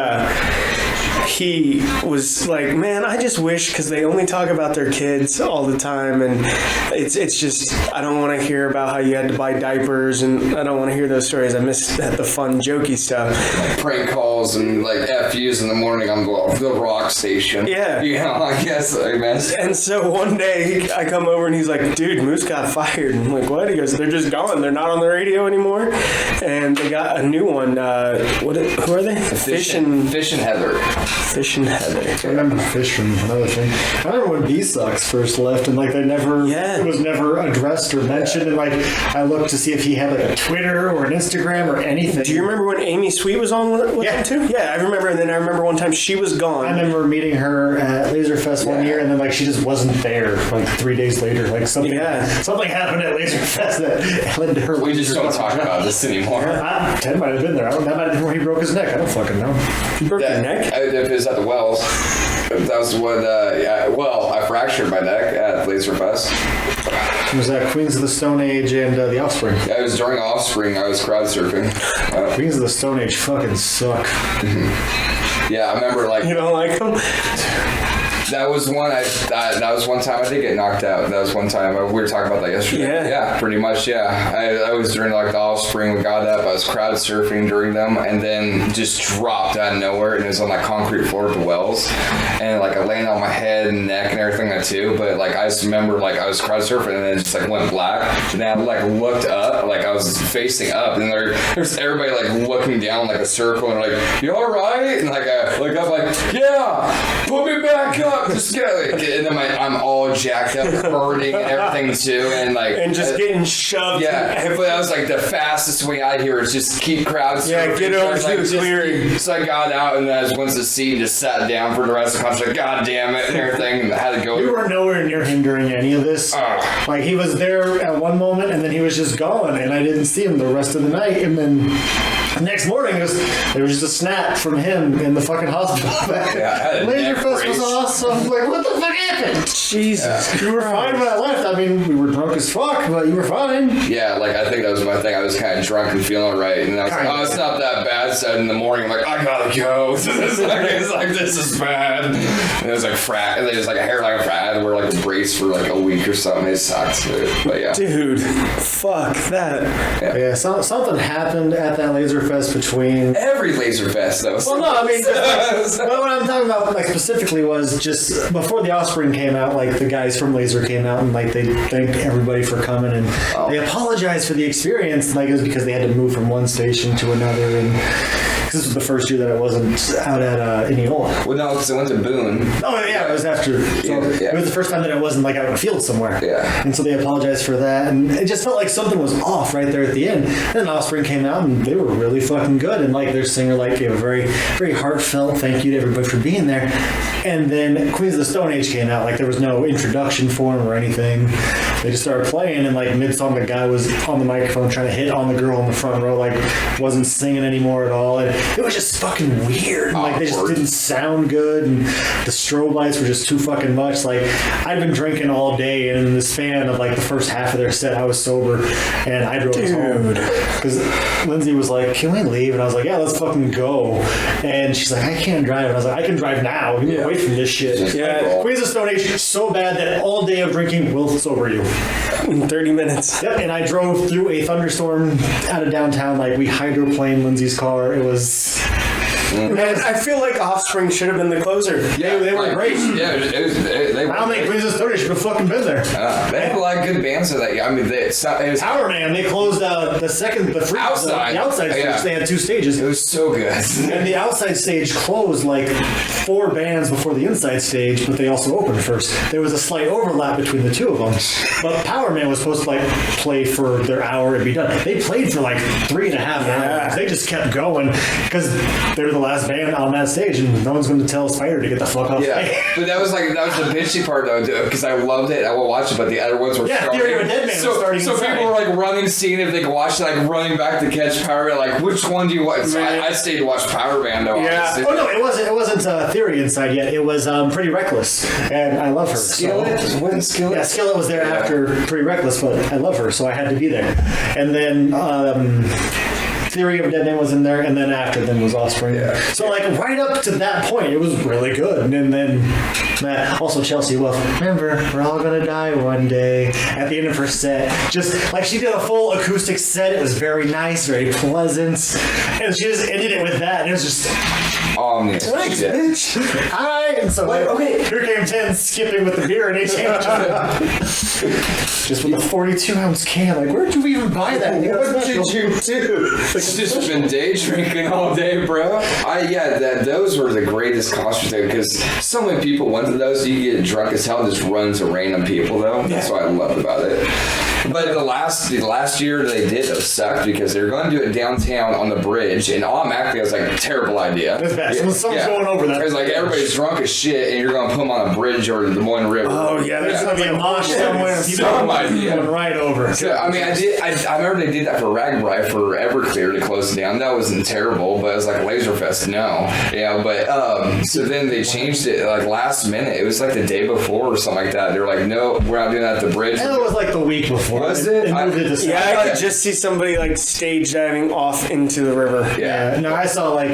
he was like, man, I just wish, because they only talk about their kids all the time, and it's just, I don't want to hear about how you had to buy diapers, and I don't want to hear those stories. I miss the fun, jokey stuff. Prank calls and like FUs in the morning on the rock station. Yeah. You know, I guess I mess. And so one day I come over and he's like, dude, Moose got fired. And I'm like, what? He goes, they're just gone. They're not on the radio anymore. And they got a new one. Who are they? Fish and Heather. Fish and Heather. I remember Fish from another thing. I remember when B-Sucks first left, and like it was never addressed or mentioned, and like I looked to see if he had like a Twitter or an Instagram or anything. Do you remember when Amy Sweet was on with them too? Yeah, I remember. And then I remember one time she was gone. I remember meeting her at Laserfest one year, and then like she just wasn't there. Like 3 days later, like something happened at Laserfest that led to her. We just don't talk about this anymore. Ted might have been there. That might have been where he broke his neck. I don't fucking know. He broke your neck? If it was at the Wells. That was what, I fractured my neck at Laserfest. It was Queens of the Stone Age and The Offspring. Yeah, it was during Offspring. I was crowd surfing. Queens of the Stone Age fucking suck. Yeah, I remember like... You don't like them? That was one time I did get knocked out. That was one time. We were talking about that yesterday. Yeah, pretty much, yeah. I was during like the Offspring. We got up. I was crowd surfing during them, and then just dropped out of nowhere, and it was on that concrete floor of the Wells. And like I landed on my head and neck and everything that too. But like I just remember like I was crowd surfing, and then it just like went black. And then I like looked up, like I was facing up, and there's everybody like looking down like a circle, and like, you all right? And like I look up, like, yeah, put me back up. Just get like, and then I'm all jacked up, hurting and everything too, and like just getting shoved. Yeah, but that was like the fastest way out here is just keep crowds. Yeah, get over to the clearing. So I got out and I just went to the seat and just sat down for the rest of the concert. Like, God damn it, and everything, and I had to go. We were nowhere near him during any of this. Like he was there at one moment and then he was just gone, and I didn't see him the rest of the night. And then next morning there was just a snap from him in the fucking hospital. Yeah, Laserfest was awesome. Like, what the fuck happened? Jesus. You were fine when I left. I mean, we were drunk as fuck, but you were fine. Yeah, like I think that was my thing. I was kind of drunk and feeling alright, and I was like, oh, it's not that bad. So in the morning, I'm like, I gotta go. It's like this is bad. And it was like it was like a hairline frat. I had to wear like a brace for like a week or something. It sucked, but yeah. Dude, fuck that. Yeah, something happened at that Laserfest between every Laserfest though. Well, no, I mean, but what I'm talking about, like specifically, was just before the Offspring came out. Like the guys from Laser came out and like they thanked everybody for coming, and they apologized for the experience. Like it was because they had to move from one station to another, and this was the first year that I wasn't out at Indianola. Well, no, because I went to Boone. Oh yeah, it was after. So it was the first time that I wasn't like out in a field somewhere. Yeah. And so they apologized for that, and it just felt like something was off right there at the end. And then Offspring came out, and they were really fucking good. And like their singer like gave a very, very heartfelt thank you to everybody for being there. And then Queens of the Stone Age came out. Like there was no introduction for him or anything. They just started playing, and like mid-song, the guy was on the microphone trying to hit on the girl in the front row, like wasn't singing anymore at all. And it was just fucking weird. Like they just didn't sound good, and the strobe lights were just too fucking much. Like I'd been drinking all day, and in the span of like the first half of their set, I was sober, and I drove us home because Lindsay was like, "Can we leave?" And I was like, "Yeah, let's fucking go." And she's like, "I can't drive." And I was like, "I can drive now. Get away from this shit." Yeah. Queens of Stone Age so bad that all day of drinking will sober you. In 30 minutes. Yep, and I drove through a thunderstorm out of downtown. Like we hydroplaned Lindsay's car. It was. Man, I feel like Offspring should have been the closer. Yeah, they were great. Yeah, I don't think Queens of Stone Age should have fucking been there. They had a lot of good bands of that. I mean, it was Power Man. They closed the outside stage. Yeah. They had two stages. It was so good. And the outside stage closed like 4 bands before the inside stage, but they also opened first. There was a slight overlap between the two of them. But Power Man was supposed to like play for their hour and be done. They played for like 3.5 hours. They just kept going because they're the last band on that stage, and no one's going to tell Spider to get the fuck off Yeah, stage. but that was the bitchy part though, because I loved it. I will watch it, but the other ones were starting. Theory of a Dead Man was starting So inside. people were like running, seeing if they could watch it, like running back to catch Power Band. Like, which one do you watch? So I stayed to watch Power Band though. Yeah. Honestly. Oh no, it wasn't Theory inside yet. It was Pretty Reckless, and I love her. Skillet? Wasn't Skillet? Yeah, Skillet was there after Pretty Reckless, but I love her, so I had to be there. And then Theory of a Dead Man was in there, and then after them was Offspring. Yeah. So like right up to that point, it was really good. And then also Chelsea Wolfe. Remember, we're all gonna die one day. At the end of her set, just like she did a full acoustic set. It was very nice, very pleasant, and she just ended it with that. And it was just Omnious. thanks, shit. bitch. Hi. And so okay. here came 10 skipping with the beer, and he changed it. Just with a 42-ounce can. Like, where'd you even buy that? What did you do? It's just been day drinking all day, bro. Those were the greatest concerts because so many people went to those. You get drunk as hell, and just run to random people though. That's what I loved about it. But the last year they did, it sucked because they were going to do it downtown on the bridge, and automatically I was like, terrible idea. That's bad. Someone's going over that. It's like everybody's drunk as shit, and you're going to put them on a bridge or the Des Moines River. Oh yeah, There's going to be a mosh somewhere. And people Some are idea. going right over. So, I mean, I remember they did that for Ragbri for Everclear to close it down. That wasn't terrible, but it was like a Laserfest. No. Yeah, but so then they changed it like last minute. It was like the day before or something like that. They were like, no, we're not doing that at the bridge. And it was like the week before. Was it? They moved it to yeah, I could just see somebody like stage diving off into the river. Yeah. No, I saw like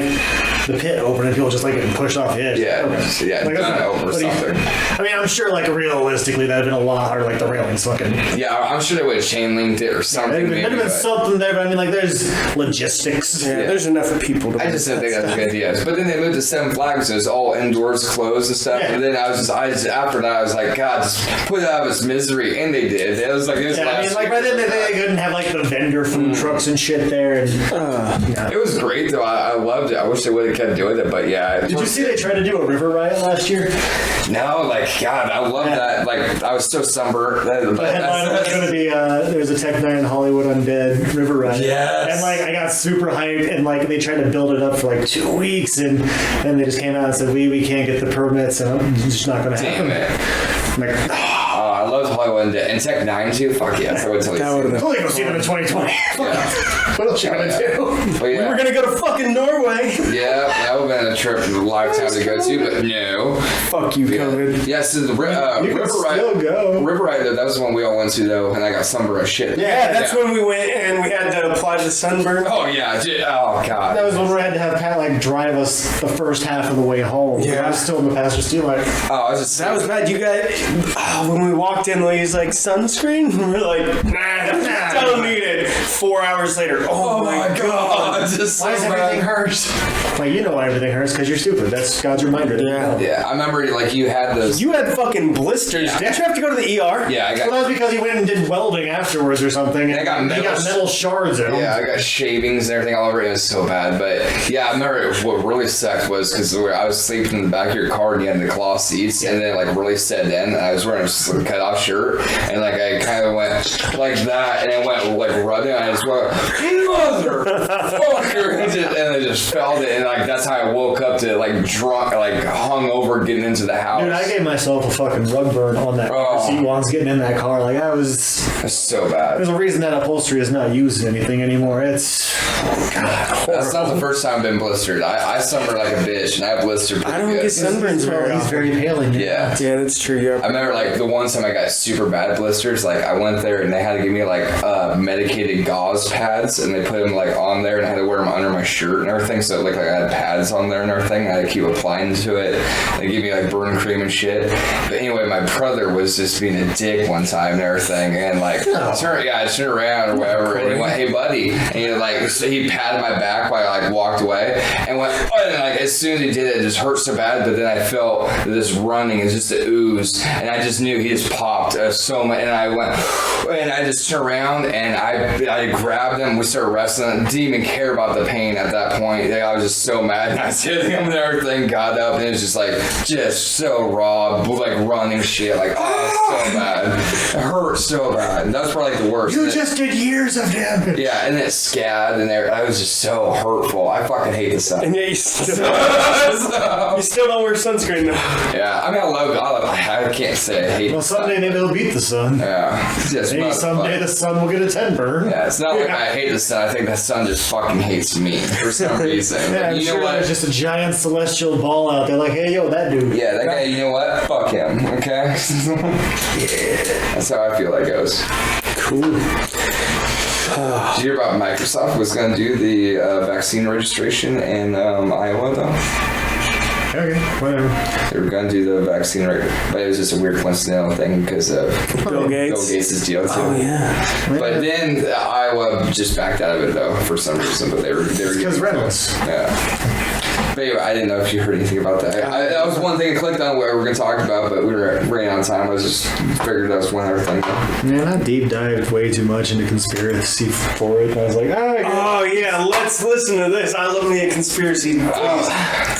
the pit open and people just like getting pushed off the edge. Yeah, Okay. yeah, Like, done that's- over but he- something. I mean, I'm sure like realistically that'd have been a lot harder. Like the railings fucking. Yeah, I'm sure they would have chain linked it or something. There'd maybe, have been but something there, but I mean, like there's logistics. Yeah, there's enough people to. I just didn't think that was a good idea. But then they moved to Seven Flags and it was all indoors closed and stuff. Yeah. And then I just after that I was like, God, just put it out of its misery. And they did. It was like it was Yeah, I last mean, like week. by then they couldn't have like the vendor food trucks and shit there. And It was great though. I loved it. I wish they would have kept doing it, but yeah. did you see they tried to do a river riot last year? No, like God, I love that. Like I was so sunburned. The headline was going to be there's a Tech Nine Hollywood Undead River Riot. Yes. And like I got super hyped, and like they tried to build it up for like 2 weeks, and then they just came out and said we can't get the permits, and it's just not going to happen. Damn it. I'm like, I loved Hollywood and Tech 9 too. Fuck yes, I would tell you. That would've been- I'm only going to see them in 2020. Yeah. What else you going to do? But yeah. We're gonna go to fucking Norway. Yeah, that would have been a trip of a lifetime to go to, but no. Fuck you, COVID. Yeah, so the You can River still Ride. go. River Ride, though, that was the one we all went to, though, and I got sunburned as shit. Yeah, that's when we went and we had to apply the sunburn. Oh, yeah. Oh, God. That was when we had to have Pat like drive us the first half of the way home. Yeah. I was still in the passenger seat, like, Oh, I was just. That was bad. You guys, when we walked in, the lady's like, sunscreen? And we're like, nah, don't need it. 4 hours later, oh my god. Just why so does everything bad. hurt? Well, you know why everything hurts, because you're stupid. That's God's reminder. That you Yeah. know. Yeah, I remember, like, you had those. You had fucking blisters. Didn't you have to go to the ER? Yeah, I Well, got. that was because he went and did welding afterwards or something. And I got he metal got metal shards in him. Yeah, I got shavings and everything all over it. It was so bad. But yeah, I remember what really sucked was because I was sleeping in the back of your car and you had the cloth seats, and then it like really set in. And I was wearing a cut off shirt, and like I kind of went like that, and it went like running. And I just went, motherfucker, and I just felt it, and like that's how I woke up to like drunk, like hung over getting into the house. Dude, I gave myself a fucking rug burn on that seat once getting in that car. Like, I was... It's so bad. There's a reason that upholstery is not used in anything anymore. It's... God, That's not the first time I've been blistered. I summer like a bitch, and I blistered pretty I don't good. get sunburns very He's often. very pale in Yeah. Yeah, that's true. I Yeah. remember like the one time I got super bad blisters, like I went there and they had to give me like medicated gauze pads, and they put them like on there, and I had to wear them under my shirt and everything, so it looked like I had pads on there and everything. I had to keep applying to it. They gave me like burn cream and shit. But anyway, my brother was just being a dick one time and everything, and like I turned around or whatever, and he went, "Hey buddy," and he like so he patted my back while I like walked away, and went, oh, and like as soon as he did it, it just hurt so bad. But then I felt this running and just the ooze, and I just knew he just popped so much, and I went, and I just turned around and I I grabbed him. We started wrestling. Didn't even care about the pain at that point. Like, I was just so mad. And I was hitting him and everything. Got up and it was just so raw, like running shit. Like, oh, so bad. It hurt so bad. And that was probably like the worst. You just did years of damage. Yeah, and then it scad and I was just so hurtful. I fucking hate the sun. And yeah, you still don't wear sunscreen though. Yeah, I mean, I can't say I hate. Well, someday maybe it'll beat the sun. Yeah, it's just Maybe someday the sun will get a 10 burn. Yeah, it's not like I hate the sun. I think the sun just fucking hates me for some reason. Yeah, Like, I'm you sure know what? there's just a giant celestial ball out there like, hey, yo, that dude. Yeah, that guy, you know what? Fuck him, okay? Yeah. That's how I feel that goes. Cool. Did you hear about Microsoft was going to do the vaccine registration in Iowa, though? Okay, whatever. They were going to do the vaccine, but it was just a weird coincidental thing because of Bill Gates. Bill Gates' deal, too. Oh, yeah. But then Iowa just backed out of it, though, for some reason. But they were Because Reynolds. Yeah. But anyway, I didn't know if you heard anything about that. That was one thing I clicked on what we were going to talk about, but we were running out of time. I was just figured that was one other thing. Man, I deep dived way too much into conspiracy for it. I was like, oh yeah, let's listen to this. I love me a conspiracy. Please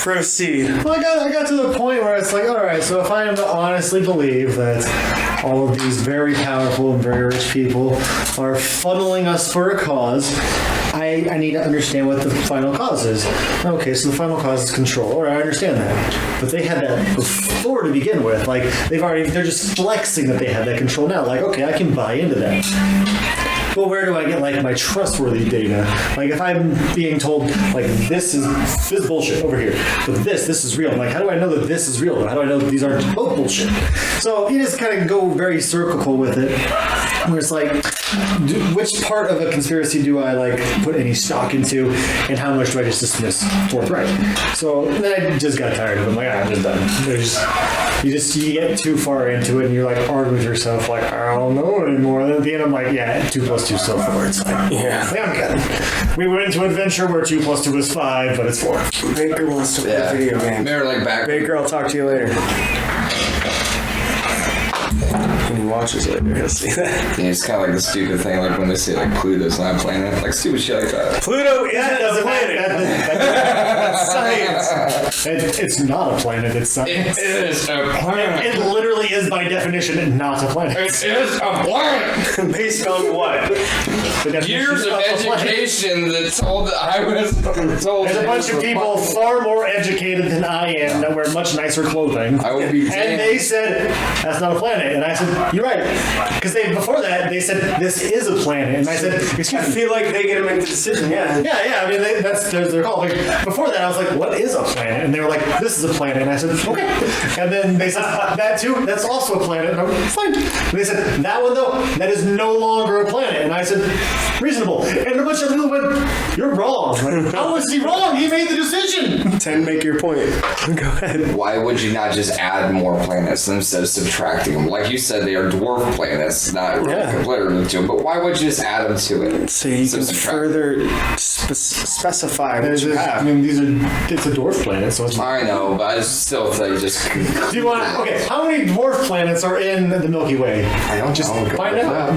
proceed. Well, I got to the point where it's like, all right, so if I am to honestly believe that all of these very powerful and very rich people are funneling us for a cause, I need to understand what the final cause is. Okay, so the final cause is control. All right, I understand that. But they had that before to begin with. Like, they're just flexing that they have that control now. Like, okay, I can buy into that. But where do I get, like, my trustworthy data? Like, if I'm being told, like, this is bullshit over here, but this is real. Like, how do I know that this is real? How do I know that these aren't both bullshit? So you just kind of go very cyclical with it, where it's like, which part of a conspiracy do I, like, put any stock into, and how much do I just dismiss forthright? So then I just got tired of it. I'm like, I'm just done. You get too far into it, and you're, like, arguing with yourself, like, I don't know anymore. And at the end, I'm like, yeah, 2 + 2 is still 4. It's like, yeah, I'm good. We went into adventure where 2 + 2 is 5, but it's 4. Baker wants to play video games. Remember, like, back... Baker, I'll talk to you later. When he watches later, he'll see that. Yeah, it's kind of like the stupid thing, like when they say, like, Pluto's not a planet. Like, stupid shit like that. Pluto isn't a planet. That's science. It's not a planet. It's science. It is a planet. It literally is by definition not a planet. It is a planet. Based on what? The definition Years of a planet. education that told that I was told. There's a bunch of people far more educated than I am that wear much nicer clothing. I will be And damned. they said, that's not a planet. And I said, you're right. Because before that, they said, this is a planet. And I said, excuse I me. feel like they get to make the decision, yeah. Yeah, I mean, that's their call. Like, before that, I was like, what is a planet? And they were like, this is a planet. And I said, okay. And then they said, that too, that's also a planet. And I'm like, fine. And they said, that one though, that is no longer a planet. And I said, reasonable. And a bunch of people went, you're wrong. Like, how was he wrong? He made the decision. 10, make your point. Go ahead. Why would you not just add more planets instead of subtracting them? Like you said, they are dwarf planets, not Yeah. completely to them. But why would you just add them to it? So you can subtract. further specify what you I have. mean, it's a dwarf planet, so it's not. I know, but I still think just. Do you want? Okay, how many dwarf planets are in the Milky Way? I don't Just know. find out.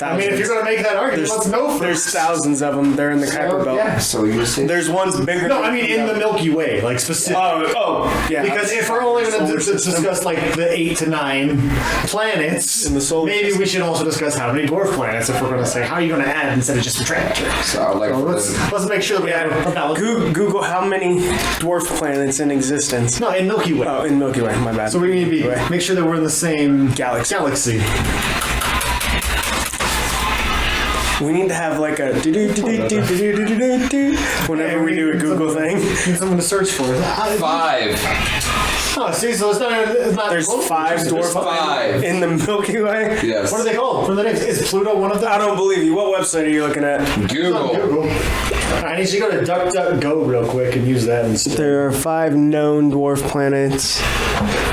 I mean, if you're going to make that argument, let's know first. There's thousands of them. They're in the Kuiper Belt. Yeah, so you say. There's ones bigger. No, I mean in the Milky Way, like specific. Oh, yeah. Because if we're only going to Solar system. discuss like the 8 to 9 planets In the solar maybe system. we should also discuss how many dwarf planets. If we're going to say how are you going to add instead of just subtract. So I would like So for let's them. make sure that we have a balance. Google how many dwarf planets in existence. No, in Milky Way. Oh, in Milky Way. My bad. So we need to make sure that we're in the same Galaxy. We need to have like a whenever we do a Google thing. Need someone to search for. 5. Oh, see, so it's not. There's 5 dwarf Five. in the Milky Way. Yes. What are they called? From the names? Is Pluto one of them? I don't believe you. What website are you looking at? Google. Google. I need you to go to DuckDuckGo real quick and use that instead. There are 5 known dwarf planets.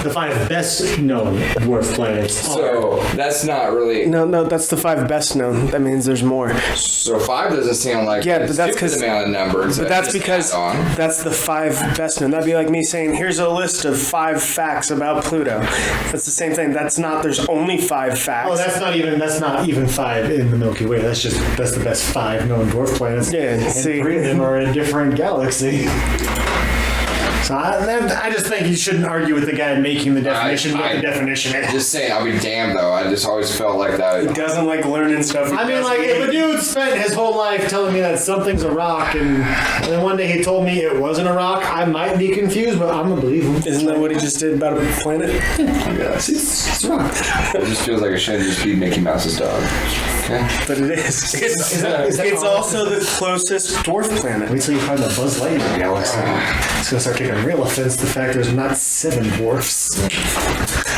The 5 best known dwarf planets. So that's not really. No, that's the 5 best known. That means there's more. So 5 doesn't sound like Yeah, but that's 'cause- amount of numbers. But that's because that's the 5 best known. That'd be like me saying, here's a list of 5 facts about Pluto. That's the same thing. That's not, there's only 5 facts. Oh, that's not even 5 in the Milky Way. That's the best 5 known dwarf planets. Yeah, and see. 3 of them are in a different galaxy. So I just think you shouldn't argue with the guy making the definition what the definition is. Just saying, I'll be damned though. I just always felt like that. He doesn't like learning stuff. I mean, like, if a dude spent his whole life telling me that something's a rock, and then one day he told me it wasn't a rock, I might be confused, but I'm gonna believe him. Isn't that what he just did about a planet? Yeah, It's a rock. it just feels like it should just be Mickey Mouse's dog. Okay. But it is. Is that It's also the closest dwarf planet. Wait till you find the Buzz Lightyear galaxy. It's gonna start taking real offense to the fact there's not 7 dwarfs.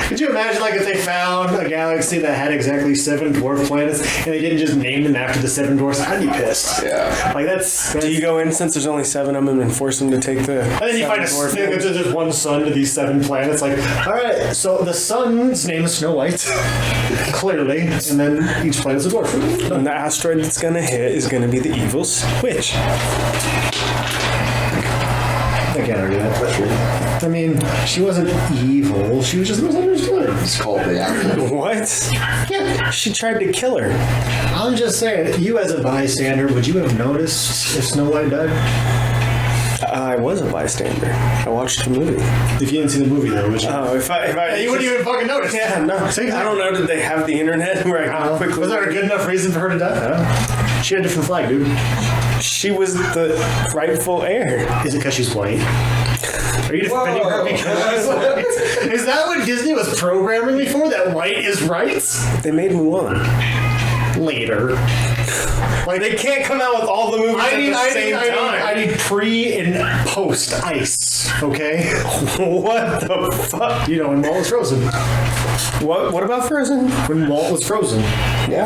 Could you imagine, like, if they found a galaxy that had exactly 7 dwarf planets and they didn't just name them after the 7 dwarfs? I'd be pissed. Yeah. Like, that's Do you go in since there's only 7 of them and force them to take the? and then you find dwarf there's just one sun to these 7 planets. Like, all right, so the sun's name is Snow White, clearly, and then each planet's a dwarf. And the asteroid that's gonna hit is gonna be the evil witch. I can't argue that. I mean, she wasn't evil. She was just misunderstood. It's called the actor. What? Yeah. She tried to kill her. I'm just saying, you as a bystander, would you have noticed if Snow White died? I was a bystander. I watched the movie. If you didn't see the movie, though, would you? Oh, if I You wouldn't even fucking notice. Yeah, no. See, I don't know. Did they have the internet where I could quickly? Was there a good enough reason for her to die? Huh? She had a different flag, dude. She was the rightful heir. Is it because she's white? Are you defending her Whoa. because she's white? Is that what Disney was programming me for? That white is right? They made Mulan. Later. Like they can't come out with all the movies at the same time. I need pre and post ice. Okay. What the fuck? You know when Walt was frozen. What about Frozen? When Walt was frozen. Yeah.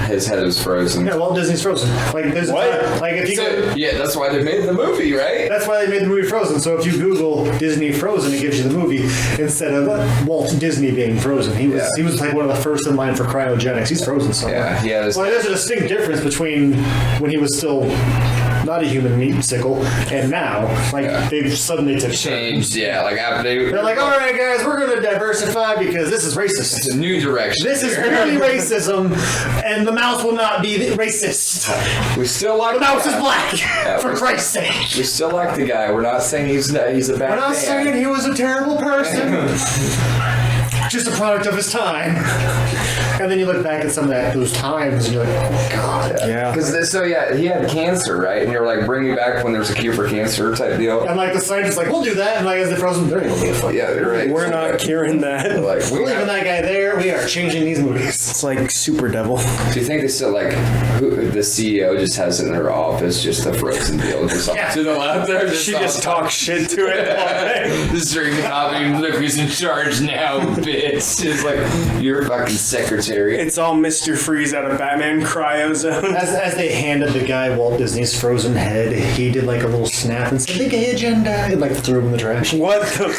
His head was frozen. Yeah, Walt Disney's Frozen. Like there's What? a like if you go. Yeah, that's why they made the movie, right? That's why they made the movie Frozen. So if you Google Disney Frozen, it gives you the movie instead of Walt Disney being frozen. He was like one of the first in line for cryogenics. He's frozen somewhere. Yeah, he had his. Well, there's a distinct difference between when he was still not a human meat sickle and now. Like they've suddenly took Changed, yeah. Like after They're like, all right, guys, we're going to diversify because this is racist. it's a new direction. This is purely racism, and the mouse will not be racist. We still like The mouse the is guy. black, for we- Christ's sake. We still like the guy. We're not saying he's a bad We're not man. saying he was a terrible person. Just a product of his time. And then you look back at some of those times, and you're like, oh god. Yeah. Because he had cancer, right? And you're like, bring me back when there's a cure for cancer type deal. And like the scientists like, we'll do that. And like as the frozen, there ain't gonna be a fuck. Yeah, you're right. We're not curing that. Like, We're leaving that guy there. We are changing these movies. It's like Super Devil. do you think they still like the CEO just has it in their office, just a frozen deal, just off to the left there? She just talks shit to it all day. Just drinking coffee. Look who's in charge now, bitch. It's like you're a fucking secretary. It's all Mr. Freeze out of Batman Cryozone. As they handed the guy Walt Disney's frozen head, he did like a little snap and said, the gay agenda, and like threw him in the trash. What the?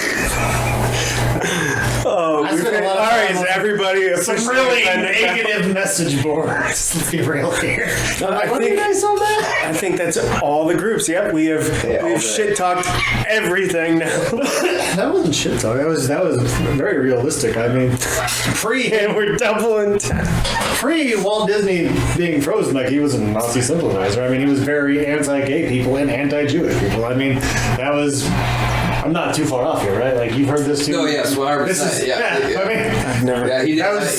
Oh, I spent a lot of all right, time is on everybody Some officially really offended now? negative message boards. Let's be real here. I What are you think- guys so mad? I think that's all the groups. Yep, we have all we've did. shit talked everything now. That wasn't shit talk. That was very realistic. I mean, And we're doubling. pre Walt Disney being frozen, like he was a Nazi sympathizer. I mean, he was very anti-gay people and anti-Jewish people. I mean, that was. I'm not too far off here, right? Like you've heard this too. No, yes, 100%. This is, Yeah. I mean, I've never. Yeah, he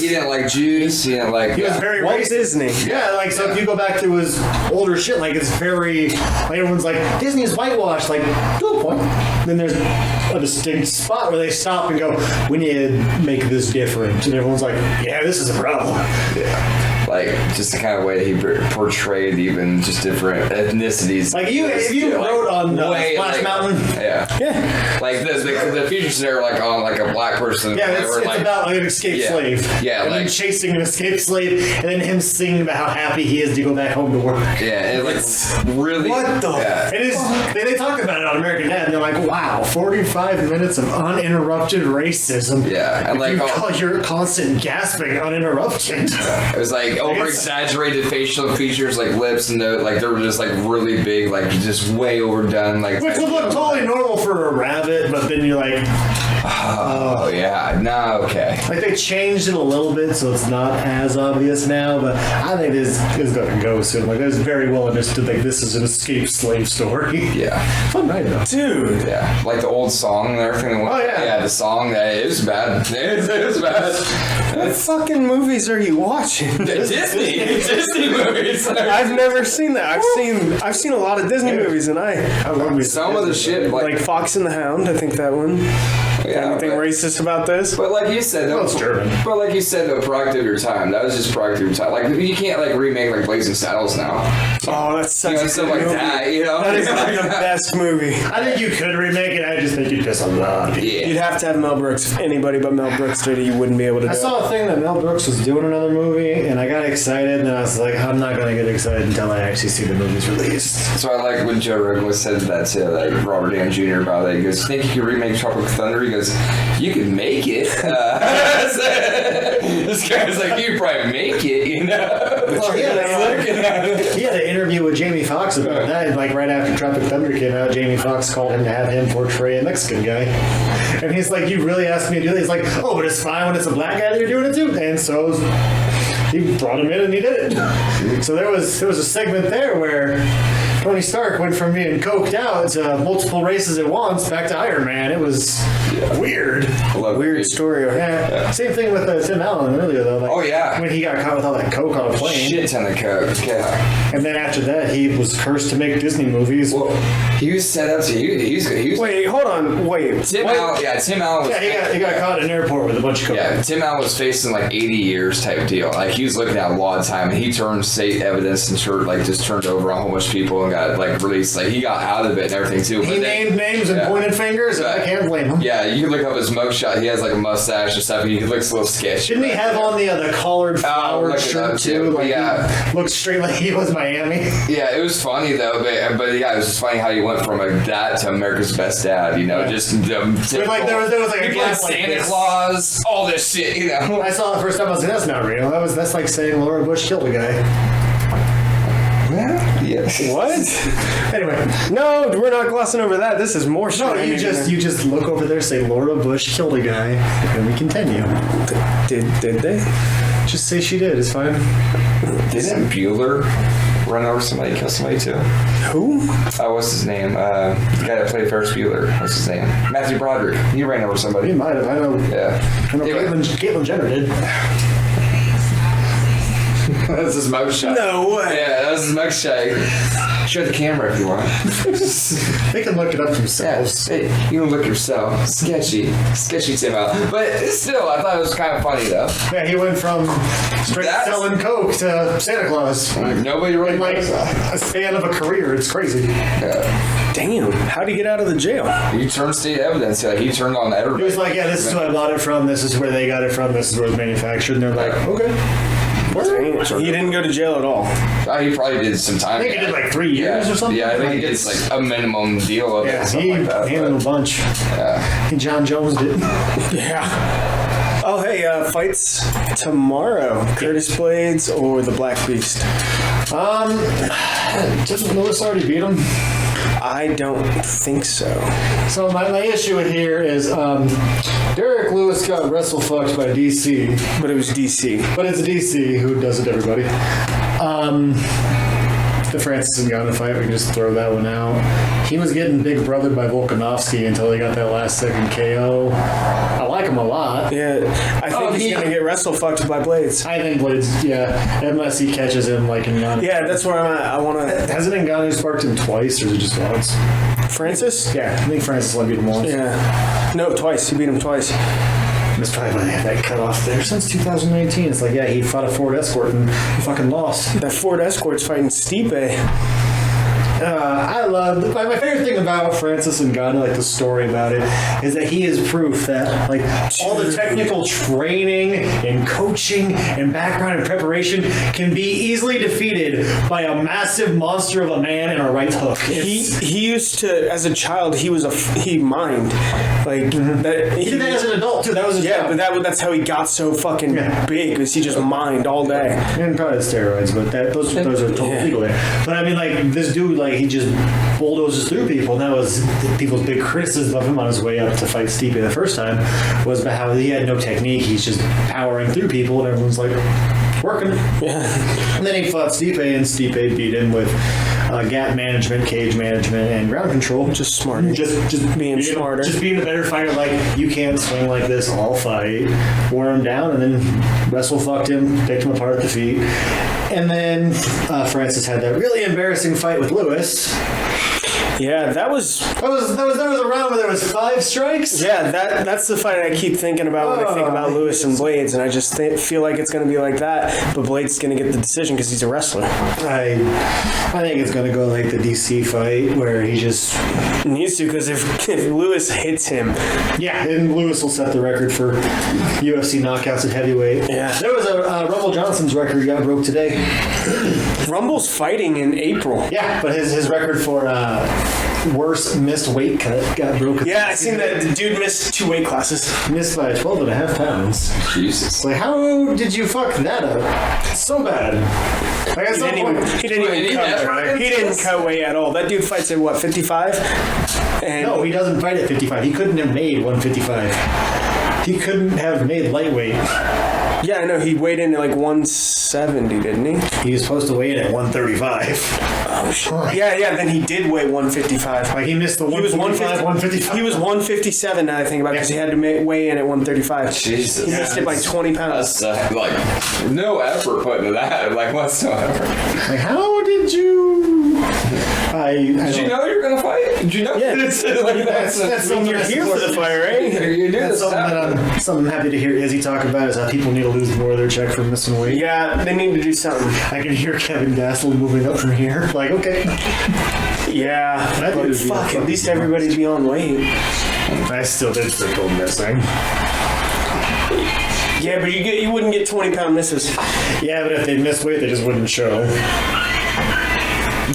didn't like Jews. He didn't like. he was very Walt racist. Disney. Yeah, like so if you go back to his older shit, like it's very like everyone's like Disney is whitewashed, like to a point. Then there's a distinct spot where they stop and go, we need to make this different. And everyone's like, yeah, this is a problem. Yeah. like just the kind of way he portrayed even just different ethnicities. Like if you wrote on Splash Mountain. Yeah. Like the features there, like on like a black person. Yeah, it's like, about like an escaped slave. Yeah, and like him chasing an escaped slave, and then him singing about how happy he is to go back home to work. Yeah, and like really. What the? Yeah. It is. They talk about it on American Dad, and they're like, "Wow, 45 minutes of uninterrupted racism." Yeah, and like you call your constant gasping uninterrupted. it was like over exaggerated facial features, like lips and like they were just like really big, like just way overdone, like Which would look totally normal for a rabbit, but then you're like, oh yeah, no, okay. like they changed it a little bit so it's not as obvious now, but I think it is going to go soon. Like it's very well understood. Like this is an escaped slave story. Yeah, Fun night though. Dude. yeah, like the old song and everything. Oh, yeah. Yeah, the song that it was bad. It was bad. What fucking movies are you watching? Disney movies. I've never seen that. I've seen a lot of Disney movies, and I love me Some of the shit, like Fox and the Hound. I think that one. yeah, Anything but- racist about this? But like you said, Well, it's German. But like you said, the product of your time. That was just product of your time. Like you can't like remake like Blazing Saddles now. Oh, that's such You know, a stuff good like movie. that. You know, That is like the best movie. I think you could remake it. I just think you'd piss a lot of people. Yeah. You'd have to have Mel Brooks. If anybody but Mel Brooks did it, you wouldn't be able to do I saw a thing that Mel Brooks was doing another movie, and I got excited, and then I was like, I'm not going to get excited until I actually see the movie's released. So I like when Joe Rogan said that to like Robert Downey Jr. about it. He goes, "Think you could remake Tropic Thunder?" He goes, "You could make it." This guy's like, "You could probably make it," you know. Well, he had an interview with Jamie Foxx about that. Like right after Tropic Thunder came out, Jamie Foxx called him to have him portray a Mexican guy, and he's like, "You really asked me to do that?" He's like, "Oh, but it's fine when it's a black guy that you're doing it to." And so he brought him in and he did it. So there was a segment there where Tony Stark went from being coked out to multiple races at once back to Iron Man. It was weird. Weird story. Yeah. Same thing with Tim Allen earlier though. Like, Oh, yeah. when he got caught with all that coke on a plane, Shit ton of coke. Yeah. and then after that he was cursed to make Disney movies. Well, he was set up to. He was Wait, hold on. Wait. Tim Allen. Yeah, Tim Allen was. Yeah, he got caught in an airport with a bunch of coke. Yeah, Tim Allen was facing like 80 years type deal. Like he was looking at a lot of time, and he turned state evidence and just turned over a whole bunch of people and got like released. Like he got out of it and everything too. He named names and pointed fingers, and I can't blame him. Yeah, you can look up his mugshot. He has like a mustache and stuff. He looks a little sketchy. Didn't he have on the collared flowered look it shirt up, too? too. Like Yeah. he looked straight like he was Miami. Yeah, it was funny though, but yeah, it was just funny how you went from that to America's Best Dad. You know, Yeah. just like, there was like a he played gap like Santa this. Claus, all this shit. You know. I saw it the first time. I was like, "That's not real." That's like saying Laura Bush killed a guy. Yeah. What? Anyway, No, we're not glossing over that. This is more shit. no, you just look over there, say Laura Bush killed a guy, and we continue. Did they? Just say she did. It's fine. Didn't Bueller run over somebody, kill somebody too? Who? What's his name? The guy that played Ferris Bueller. What's his name? Matthew Broderick. He ran over He somebody. might have. I know. Yeah. I know. Caitlyn Jenner did. That's his mugshot. No way. Yeah, that was his mugshot. Show the camera if you want. They can look it up themselves. Hey, you can look yourself. Sketchy Tim Allen. But still, I thought it was kind of funny though. Yeah, he went from straight That's- selling coke to Santa Claus Nobody really in like knows that. a span of a career. It's crazy. Damn. How'd he get out of the jail? He turned state evidence. Like, he turned on everybody. He was like, "Yeah, this is who I bought it from. This is where they got it from. This is where it's manufactured." And they're like, "Okay." He didn't go to jail at all. He probably did some time. I think he did like 3 years or something. Yeah, I think he did like a minimum deal of it. Yeah, Something he like that, handled but- a bunch. Yeah. And John Jones did. Yeah. Oh, hey, fights tomorrow. Curtis Blades or the Black Beast? Didn't Lewis already beat him? I don't think so. So my issue here is Derek Lewis got wrestle fucked by DC, But it was DC. but it's DC who does it to everybody. The Francis Ngannou fight, we can just throw that one out. He was getting big brothered by Volkanovski until he got that last second KO. I like him a lot. Yeah, I think he's going to get wrestle fucked by Blades. I think Blades, yeah, unless he catches him like Ngannou. Yeah, that's where I'm at. I want to... Hasn't Ngannou sparked him twice, or is it just once? Francis? Yeah, I think Francis only beat him once. Yeah. No, twice. He beat him twice. That's probably why they have that cut off there since 2019. It's like, yeah, he fought a Ford Escort and fucking lost. That Ford Escort's fighting Stipe. I love my favorite thing about Francis Ngannou, like the story about it, is that he is proof that like all the technical training and coaching and background and preparation can be easily defeated by a massive monster of a man and a right hook. He used to, as a child, he mined like that. He did that as an adult too. That was his job. But that's how he got so fucking big, because he just mined all day. And probably steroids, but those are totally legal there. But I mean, like this dude, like he just bulldozes through people. And that was people's big criticism of him on his way up to fight Stipe the first time, was about how he had no technique. He's just powering through people, and everyone's like working. Yeah. And then he fought Stipe, and Stipe beat him with gap management, cage management, and ground control. Just smarter. Just being smarter. Just being a better fighter. Like, you can't swing like this all fight. Wore him down, and then wrestle fucked him, picked him apart at the feet. And then Francis had that really embarrassing fight with Lewis. Yeah, that was a round where there was 5 strikes. Yeah, that's the fight I keep thinking about when I think about Lewis and Blades, and I just feel like it's going to be like that, but Blades is going to get the decision because he's a wrestler. I think it's going to go like the DC fight where he just needs to, because if Lewis hits him, yeah, and Lewis will set the record for UFC knockouts at heavyweight. Yeah, there was a Rumble Johnson's record got broke today. Rumble's fighting in April. Yeah, but his record for worst missed weight cut got broken. Yeah, I seen that the dude missed 2 weight classes. Missed by 12.5 pounds. Jesus. Like, how did you fuck that up? So bad. Like, He didn't cut weight at all. That dude fights at what, 55? And no, he doesn't fight at 55. He couldn't have made 155. He couldn't have made lightweight. Yeah, I know. He weighed in at like 170, didn't he? He was supposed to weigh in at 135. Oh, shit. Yeah, then he did weigh 155. Like, he missed the 145, 155. He was 157 now I think about it, because he had to weigh in at 135. Jesus. He missed it by 20 pounds. That's like no effort put into that, like whatsoever. Like, how did you... Did you know you were gonna fight? Did you know? Yeah, that's something you're here for the fight, right? You knew that's something I'm happy to hear Izzy talk about, is how people need to lose more of their check for missing weight. Yeah, they need to do something. I can hear Kevin Gastelum moving up from here. Like, okay. Yeah, but fuck, at least everybody be on weight. I still did go missing. Yeah, but you wouldn't get 20-pound misses. Yeah, but if they missed weight, they just wouldn't show.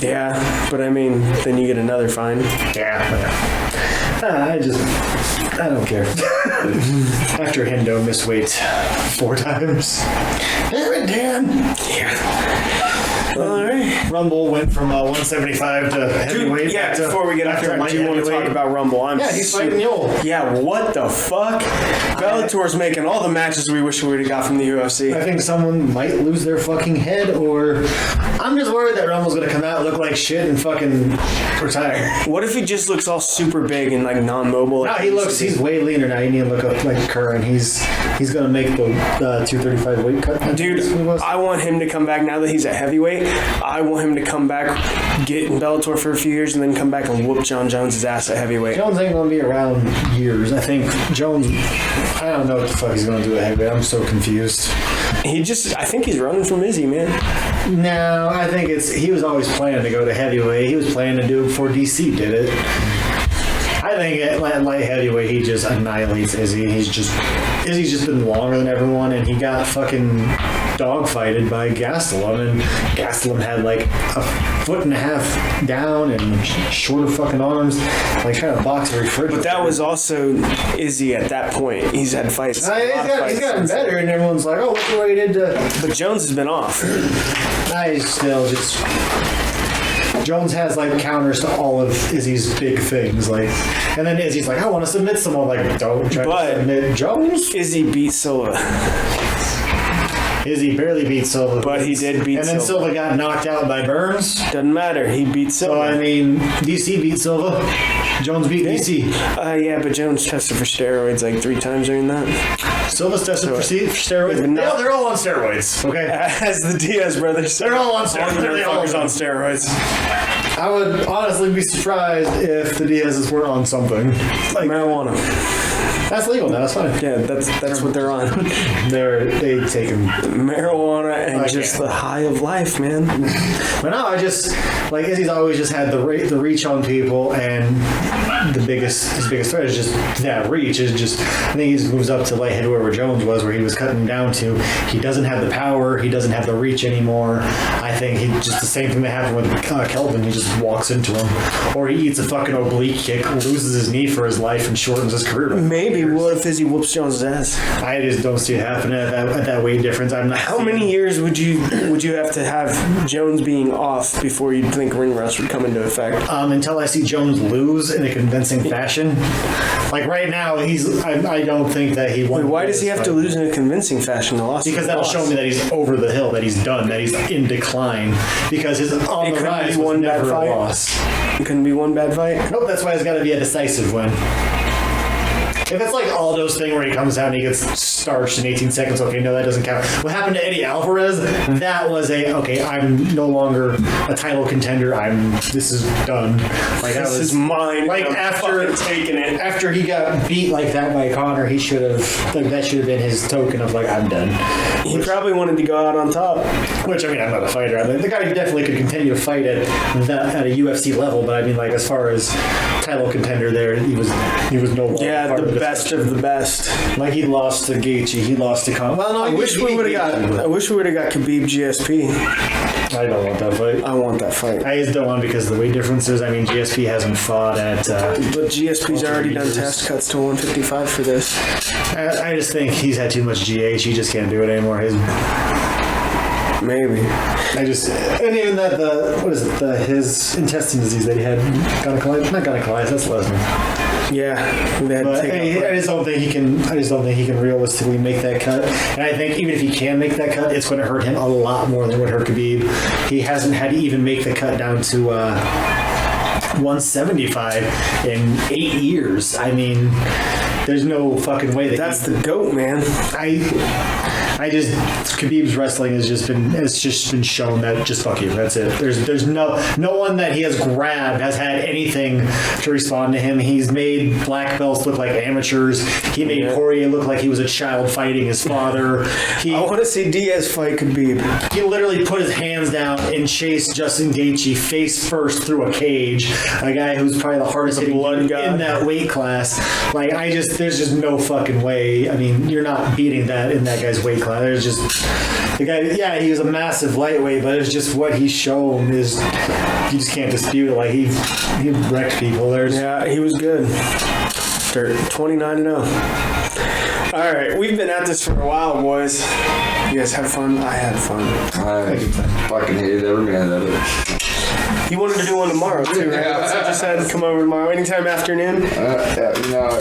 Yeah, but I mean, then you get another fine. Yeah. I don't care. After Hendo missed weight 4 times. Damn it, Dan. Yeah. All right. Rumble went from 175 to heavyweight. Dude, yeah, before we get off track, do you want to talk about Rumble? He's fighting Yole. Yeah, what the fuck? Bellator's making all the matches we wish we would have got from the UFC. I think someone might lose their fucking head, or I'm just worried that Rumble's going to come out, look like shit, and fucking retire. What if he just looks all super big and like non-mobile? No, he's way leaner now. You need to look up like Curran. He's going to make the 235 weight cut. Dude, I want him to come back now that he's at heavyweight. I want him to come back, get in Bellator for a few years, and then come back and whoop John Jones' ass at heavyweight. Jones ain't going to be around years. I think Jones, I don't know what the fuck he's going to do at heavyweight. I'm so confused. I think he's running from Izzy, man. No, I think he was always planning to go to heavyweight. He was planning to do it before DC did it. I think at light heavyweight, he just annihilates Izzy. Izzy's just been longer than everyone, and he got fucking dogfighted by Gastelum, and Gastelum had like a 1.5 feet down and shorter fucking arms, like trying to box a refrigerator. But that was also Izzy at that point. He's had fights. He's gotten better, and everyone's like, "Oh, look what he did." But Jones has been off. I still just. Jones has like counters to all of Izzy's big things, like, and then Izzy's like, "I want to submit someone." Like, don't try to submit Jones. Izzy beat Silva. Izzy barely beat Silva, but he did beat. And then Silva got knocked out by Burns. Doesn't matter. He beat Silva. So I mean, DC beat Silva. Jones beat DC. Yeah, but Jones tested for steroids like 3 times during that. Silva's tested for steroids. They're all on steroids. Okay, as the Diaz brothers, they're all on steroids. They're all on steroids. I would honestly be surprised if the Diaz's were on something like marijuana. That's legal now. That's fine. Yeah, that's what they're on. They take him. Marijuana and I just can't. the high of life, man. But no, I just like Izzy's always just had the reach on people, and his biggest threat is just that reach. Is just I think he moves up to light whoever Jones was, where he was cutting him down to. He doesn't have the power. He doesn't have the reach anymore. I think he just the same thing that happened with Kelvin. He just walks into him, or he eats a fucking oblique kick, loses his knee for his life, and shortens his career. Maybe. What if Izzy whoops Jones' ass? I just don't see it happening at that weight difference. I'm not. How many years would you have to have Jones being off before you'd think ring rust would come into effect? Until I see Jones lose in a convincing fashion. Like right now, I don't think that he won. Wait, why does he have to lose in a convincing fashion? The loss Because that'll show me that he's over the hill, that he's done, that he's in decline. Because his on It the couldn't rise be was one bad never a fight? loss. It couldn't be one bad fight. Nope, that's why it's got to be a decisive win. If it's like Aldo's thing where he comes out and he gets starched in 18 seconds, okay, no, that doesn't count. What happened to Eddie Alvarez? That was okay, I'm no longer a title contender. This is done. Like that This was is mine. Like I'm after fucking taking it. After he got beat like that by Connor, he should have that should have been his token of like I'm done. He probably wanted to go out on top. Which I mean, I'm not a fighter. I mean, the guy definitely could continue to fight at a UFC level, but I mean, like as far as title contender, there he was no longer Yeah, part the of best of the best. Like he lost to Gaethje, he lost to Connor. Well, no, I wish we would have got Khabib GSP. I don't want that fight. I want that fight. I just don't want because of the weight differences. I mean, GSP hasn't fought at. But GSP's already done years. test cuts to 155 for this. I just think he's had too much GH. He just can't do it anymore. Maybe. And even that his intestine disease that he had gynecolaitis, not gynecolaitis, that's Lesnar. Yeah. They had to But take I just don't think he can. I just don't think he can realistically make that cut. And I think even if he can make that cut, it's going to hurt him a lot more than it would hurt Khabib. He hasn't had to even make the cut down to 175 in 8 years. I mean, there's no fucking way That's the GOAT, man. Khabib's wrestling has just been shown that just fuck you. That's it. There's no one that he has grabbed has had anything to respond to him. He's made black belts look like amateurs. He made Poirier look like he was a child fighting his father. I want to see Diaz fight Khabib. He literally put his hands down and chased Justin Gaethje face first through a cage. A guy who's probably the hardest hitting blood dude god. in that weight class. Like there's just no fucking way. I mean, you're not beating that in that guy's weight class. There's just the guy. Yeah, he was a massive lightweight, but it's just what he's shown is you just can't dispute it. Like he wrecked people. Yeah, he was good. 29-0. All right, we've been at this for a while, boys. You guys have fun? I had fun. I fucking hated every minute of it. You wanted to do one tomorrow, too, right? Yeah. So just said come over tomorrow, anytime afternoon. Yeah,